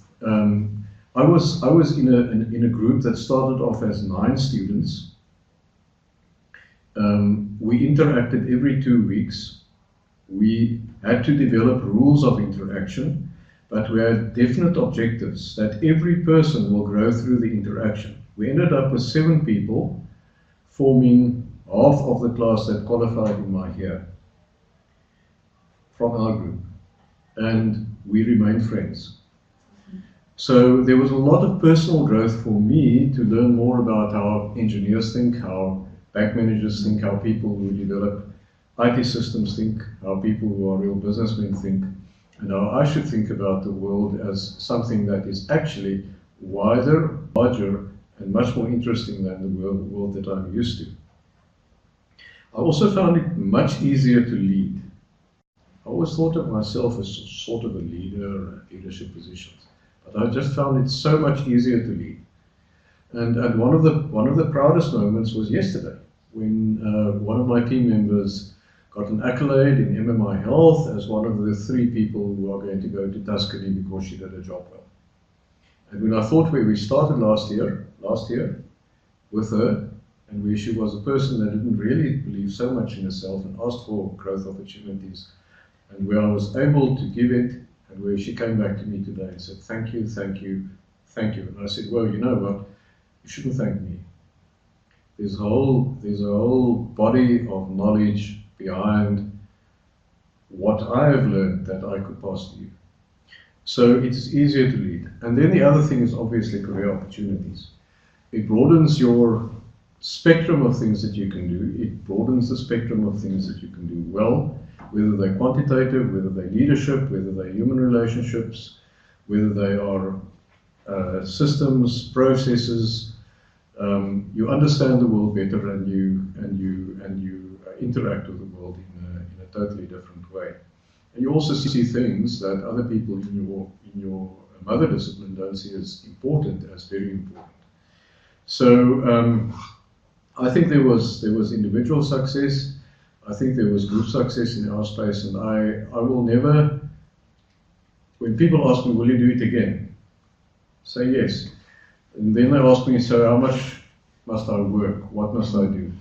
I was in a group that started off as 9 students. We interacted every 2 weeks. We had to develop rules of interaction, but we had definite objectives that every person will grow through the interaction. We ended up with 7 people. forming half of the class that qualified in my year from our group, and we remained friends. So there was a lot of personal growth for me to learn more about how engineers think, how bank managers think, how people who develop IT systems think, how people who are real businessmen think, and how I should think about the world as something that is actually wider, larger, and much more interesting than the world that I'm used to. I also found it much easier to lead. I always thought of myself as sort of a leader, leadership positions. But I just found it so much easier to lead. And one of the proudest moments was yesterday, when one of my team members got an accolade in MMI Health as one of the 3 people who are going to go to Tuscany because she did a job well. And when I thought where we started last year with her, and where she was a person that didn't really believe so much in herself and asked for growth opportunities, and where I was able to give it, and where she came back to me today and said, thank you, thank you, thank you. And I said, well, you know what, you shouldn't thank me. There's a whole body of knowledge behind what I have learned that I could pass to you. So it's easier to lead. And then the other thing is obviously career opportunities. It broadens your spectrum of things that you can do. It broadens the spectrum of things that you can do well, whether they're quantitative, whether they're leadership, whether they're human relationships, whether they are systems, processes. You understand the world better, and you interact with the world in a totally different way. And you also see things that other people in your mother discipline don't see as important, as very important. So I think there was individual success. I think there was group success in our space, and I will never, when people ask me, will you do it again? Say yes. And then they ask me, so how much must I work? What must I do?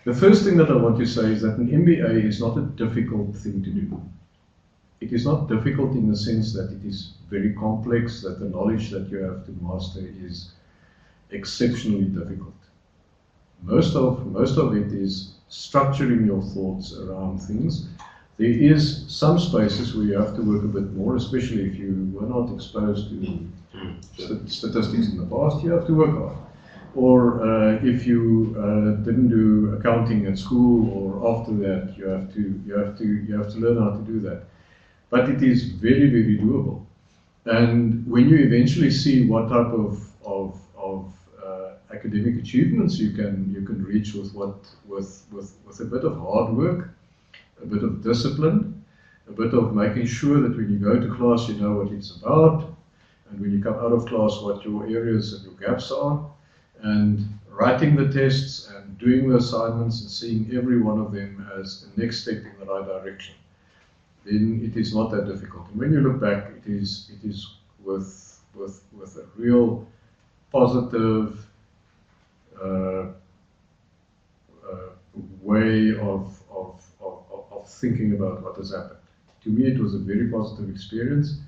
The first thing that I want to say is that an MBA is not a difficult thing to do. It is not difficult in the sense that it is very complex, that the knowledge that you have to master is exceptionally difficult. Most of it is structuring your thoughts around things. There is some spaces where you have to work a bit more, especially if you were not exposed to statistics in the past. You have to work hard. Or if you didn't do accounting at school, or after that, you have to learn how to do that. But it is very, very doable. And when you eventually see what type of academic achievements you can reach with a bit of hard work, a bit of discipline, a bit of making sure that when you go to class you know what it's about, and when you come out of class what your areas and your gaps are, and writing the tests and doing the assignments and seeing every one of them as the next step in the right direction, then it is not that difficult. And when you look back, it is with a real positive way of thinking about what has happened. To me, it was a very positive experience.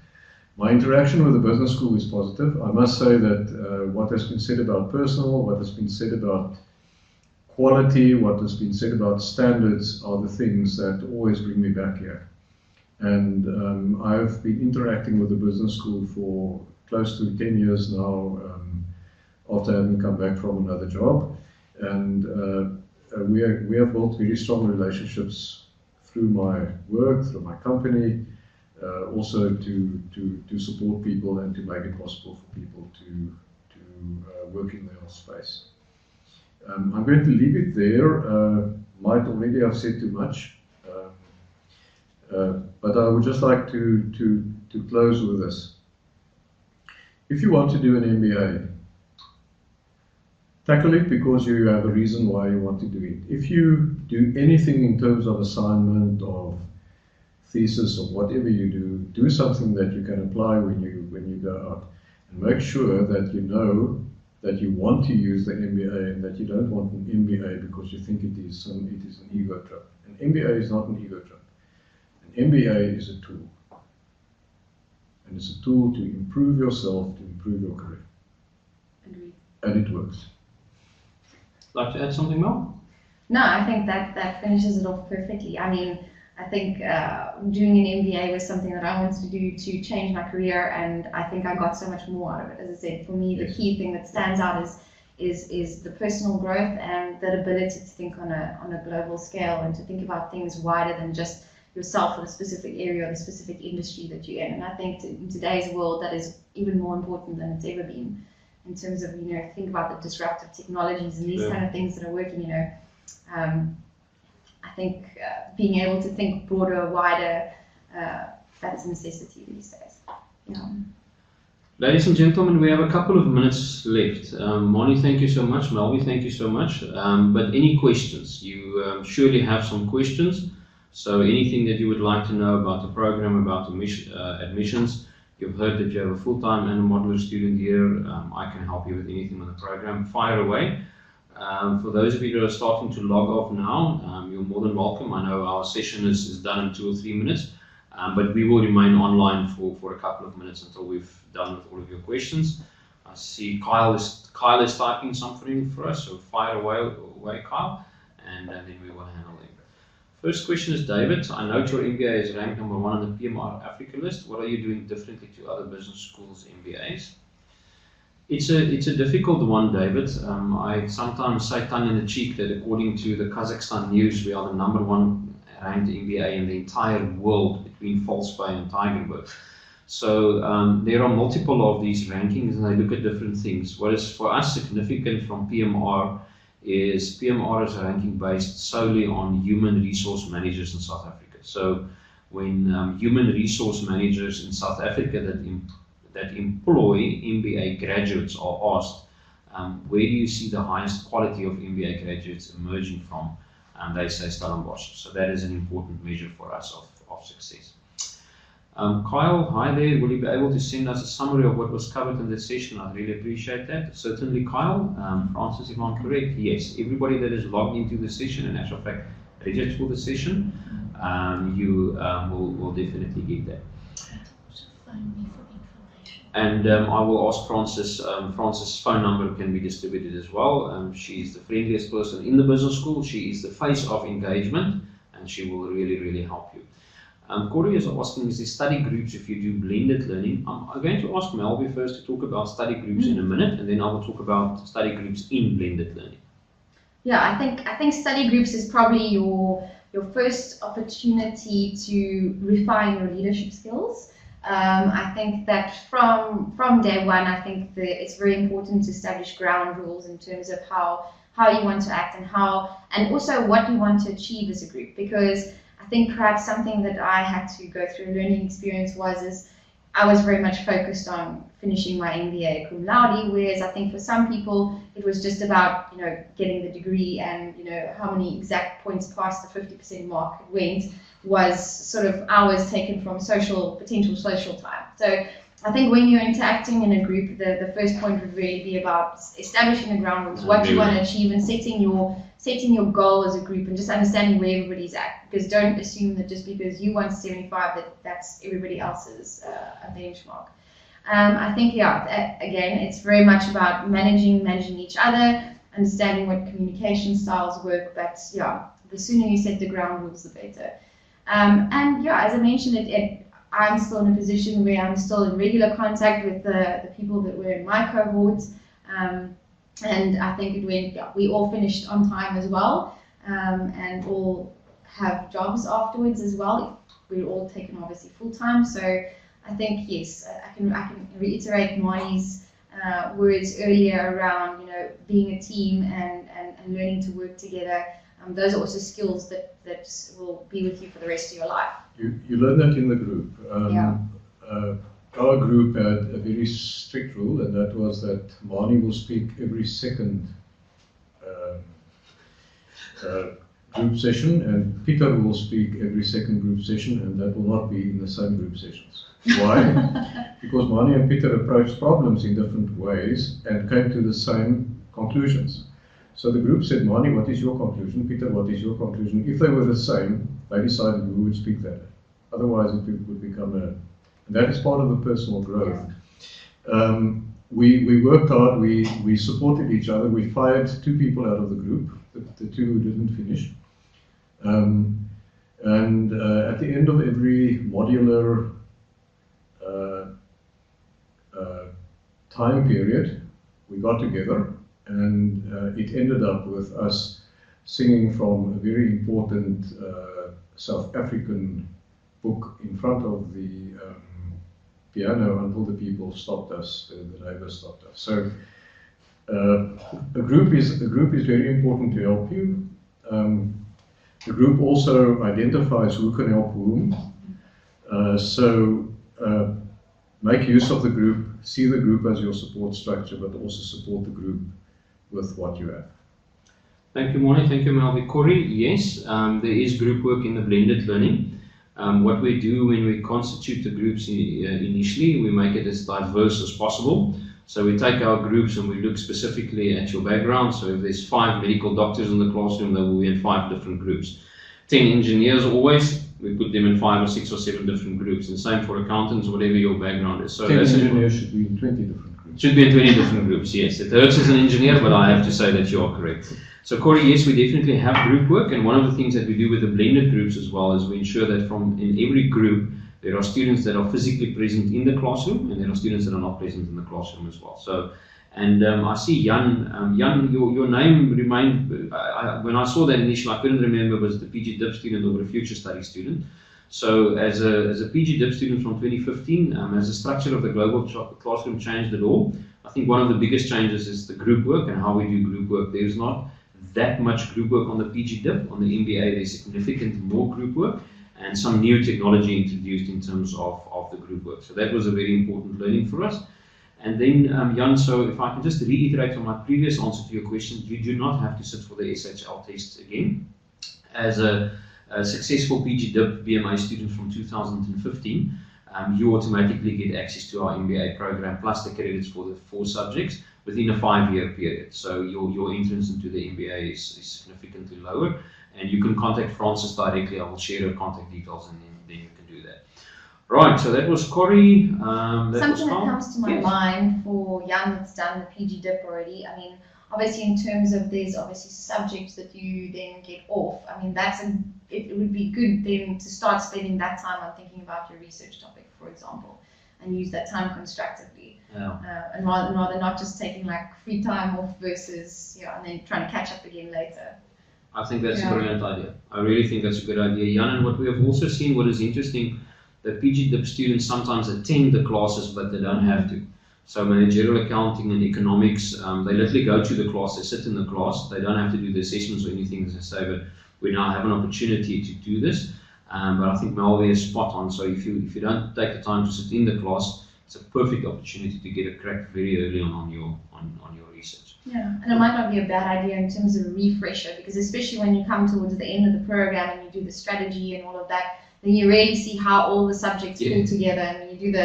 My interaction with the business school is positive. I must say that what has been said about personal, what has been said about quality, what has been said about standards are the things that always bring me back here. And I've been interacting with the business school for close to 10 years now, after having come back from another job. And we have built very strong relationships through my work, through my company, also to support people and to make it possible for people to work in their space. I'm going to leave it there. Might already have said too much, but I would just like to close with this. If you want to do an MBA, tackle it because you have a reason why you want to do it. If you do anything in terms of assignment, of thesis, or whatever you do something that you can apply when you go out, and make sure that you know that you want to use the MBA and that you don't want an MBA because you think it is an ego trip. An MBA is not an ego trip. An MBA is a tool. And it's a tool to improve yourself, to improve your career.
Agreed.
And it works.
like to add something, Mel?
No, I think that finishes it off perfectly. I mean, I think doing an MBA was something that I wanted to do to change my career, and I think I got so much more out of it. As I said, for me, the key thing that stands out is the personal growth and that ability to think on a global scale and to think about things wider than just yourself or the specific area or the specific industry that you're in. And I think in today's world, that is even more important than it's ever been in terms of, think about the disruptive technologies and these kind of things that are working, I think being able to think broader, wider, that's a necessity these days. Yeah.
Ladies and gentlemen, we have a couple of minutes left. Moni, thank you so much. Melby, thank you so much. But any questions? You surely have some questions. So anything that you would like to know about the program, about admissions, you've heard that you have a full-time and a modular student here. I can help you with anything on the program. Fire away. For those of you that are starting to log off now, you're more than welcome. I know our session is done in 2 or 3 minutes, but we will remain online for a couple of minutes until we've done with all of your questions. I see Kyle is typing something for us, so fire away Kyle, and then we will handle them. First question is David. I note your MBA is ranked #1 on the PMR Africa list. What are you doing differently to other business schools MBAs? It's a difficult one, David. I sometimes say tongue in the cheek that according to the Kazakhstan news, we are the #1 ranked MBA in the entire world between False Bay and Tigerberg. So there are multiple of these rankings and they look at different things. What is for us significant from PMR is a ranking based solely on human resource managers in South Africa. So when human resource managers in South Africa that employ MBA graduates are asked, where do you see the highest quality of MBA graduates emerging from? And they say Stellenbosch. So that is an important measure for us of success. Kyle, hi there. Will you be able to send us a summary of what was covered in this session? I'd really appreciate that. Certainly, Kyle. Francis, if I'm correct, yes. Everybody that is logged into the session, in actual fact, registered for the session, you will definitely get that. And I will ask Francis. Francis' phone number can be distributed as well. She's the friendliest person in the business school. She is the face of engagement, and she will really, really help you. Corey is asking, is there study groups if you do blended learning? I'm going to ask Melby first to talk about study groups in a minute, and then I will talk about study groups in blended learning.
Yeah, I think study groups is probably your first opportunity to refine your leadership skills. I think that from day one, I think that it's very important to establish ground rules in terms of how you want to act and also what you want to achieve as a group, because I think perhaps something that I had to go through a learning experience is I was very much focused on finishing my MBA cum laude, whereas I think for some people it was just about getting the degree and how many exact points past the 50% mark it went was sort of hours taken from potential social time. So I think when you're interacting in a group, the first point would really be about establishing the ground rules, what you want to achieve, and setting your goal as a group, and just understanding where everybody's at. Because don't assume that just because you want 75 that's everybody else's benchmark. I think again, it's very much about managing each other, understanding what communication styles work. But the sooner you set the ground rules, the better. As I mentioned, I'm still in a position where I'm still in regular contact with the people that were in my cohort, and I think we all finished on time as well, and all have jobs afterwards as well. We're all taken obviously full time, so I think yes, I can reiterate Moni's words earlier around being a team and learning to work together. Those are also skills that will be with you for the rest of your life.
You learn that in the group. Our group had a very strict rule, and that was that Mani will speak every second group session, and Peter will speak every second group session, and that will not be in the same group sessions. Why? Because Mani and Peter approached problems in different ways and came to the same conclusions. So the group said, Mani, what is your conclusion? Peter, what is your conclusion? If they were the same, they decided who would speak that. Otherwise, it would become and that is part of the personal growth. we worked hard, we supported each other. We fired 2 people out of the group, the 2 who didn't finish. And at the end of every modular time period, we got together, and it ended up with us singing from a very important South African book in front of the piano until the people stopped us, the neighbors stopped us. So a group is very important to help you. The group also identifies who can help whom. Make use of the group, see the group as your support structure, but also support the group with what you have.
Thank you, Moni. Thank you, Melvie. Corey, yes, there is group work in the blended learning. What we do when we constitute the groups initially, we make it as diverse as possible. So we take our groups and we look specifically at your background. So if there's 5 medical doctors in the classroom, they will be in 5 different groups. 10 engineers always, we put them in 5 or 6 or 7 different groups. And same for accountants, whatever your background is. So
10 engineers should be in 20 different groups.
Should be in 20 different groups, yes. It hurts as an engineer, but I have to say that you are correct. So Corey, yes, we definitely have group work, and one of the things that we do with the blended groups as well is we ensure that in every group there are students that are physically present in the classroom, and there are students that are not present in the classroom as well. So, and I see Jan. Jan, your name remained. When I saw that initially, I couldn't remember was the PG Dip student or a future study student. So, as a PG Dip student from 2015, as the structure of the global classroom changed at all, I think one of the biggest changes is the group work and how we do group work. There's not that much group work on the PG Dip. On the MBA, there's significant more group work and some new technology introduced in terms of the group work. So that was a very important learning for us. And then, Jan, so if I can just reiterate on my previous answer to your question, you do not have to sit for the SHL test again. As a successful PG Dip BMA student from 2015, you automatically get access to our MBA program plus the credits for the 4 subjects within a 5-year period. So your entrance into the MBA is significantly lower, and you can contact Frances directly. I will share her contact details, and then you can do that. Right, so that was Corey.
Something that comes to my mind for Jan that's done the PG Dip already. I mean, obviously in terms of there's obviously subjects that you then get off. I mean, it would be good then to start spending that time on thinking about your research topic, for example, and use that time constructively.
Yeah.
And rather not just taking like free time off versus and then trying to catch up again later.
I think that's a brilliant idea. I really think that's a good idea, Jan. And what we have also seen, what is interesting, that PG Dip students sometimes attend the classes, but they don't have to. So managerial accounting and economics, they literally go to the class, they sit in the class, they don't have to do the assessments or anything, as I say, but we now have an opportunity to do this. But I think Melvie is spot on. So if you don't take the time to sit in the class, it's a perfect opportunity to get a crack very early on your research.
Yeah, and it might not be a bad idea in terms of a refresher, because especially when you come towards the end of the program and you do the strategy and all of that, then you really see how all the subjects pull together, and you do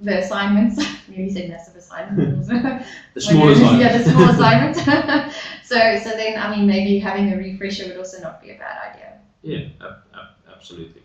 the assignments. Maybe said massive assignments.
The small assignments.
Yeah, the small assignments. So then, I mean, maybe having a refresher would also not be a bad idea.
Yeah, absolutely.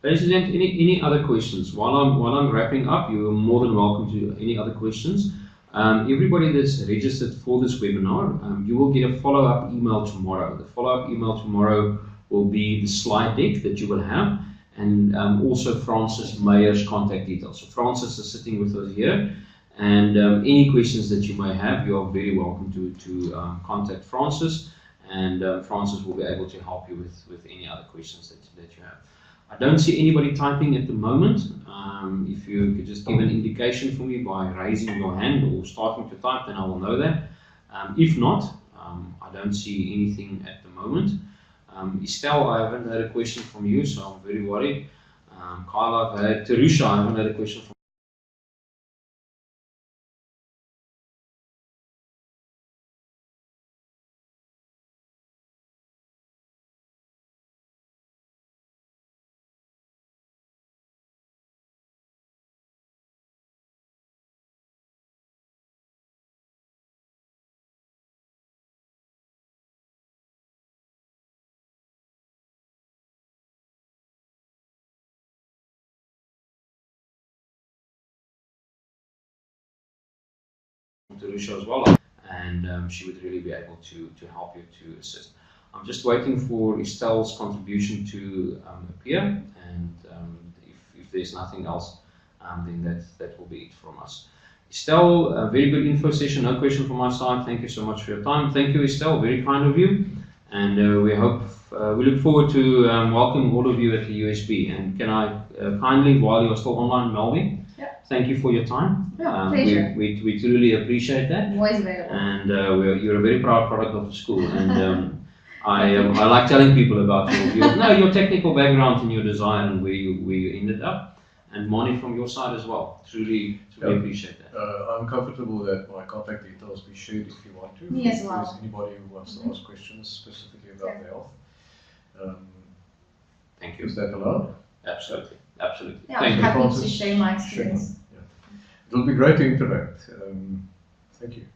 Ladies and gentlemen, any other questions? While I'm wrapping up, you are more than welcome to any other questions. Everybody that's registered for this webinar, you will get a follow-up email tomorrow. The follow-up email tomorrow will be the slide deck that you will have, and also Frances Meyer's contact details. So Frances is sitting with us here, and any questions that you may have, you are very welcome to contact Frances, and Frances will be able to help you with any other questions that you have. I don't see anybody typing at the moment. If you could just give an indication for me by raising your hand or starting to type, then I will know that. If not, I don't see anything at the moment. Estelle, I haven't had a question from you, so I'm very worried. Kyle, I've had Terusha, I haven't had a question from Terusha as well, and she would really be able to help you to assist. I'm just waiting for Estelle's contribution to appear, and if there's nothing else, then that will be it from us. Estelle, a very good info session, no question from my side. Thank you so much for your time. Thank you, Estelle, very kind of you. And we look forward to welcoming all of you at the USB. And can I kindly, while you're still online, Melvin, thank you for your time.
Pleasure.
We truly appreciate that.
Always available.
And you're a very proud product of the school. And I like telling people about your technical background and your desire and where you ended up. And Moni, from your side as well. Truly appreciate that.
I'm comfortable that my contact details be shared if you want to.
Me as
If
well.
there's anybody who wants to ask questions specifically about their health.
Thank you.
Is that allowed?
Absolutely.
Yeah,
Thank
I'm
you.
happy to share my experience.
It will be great to interact. Thank you.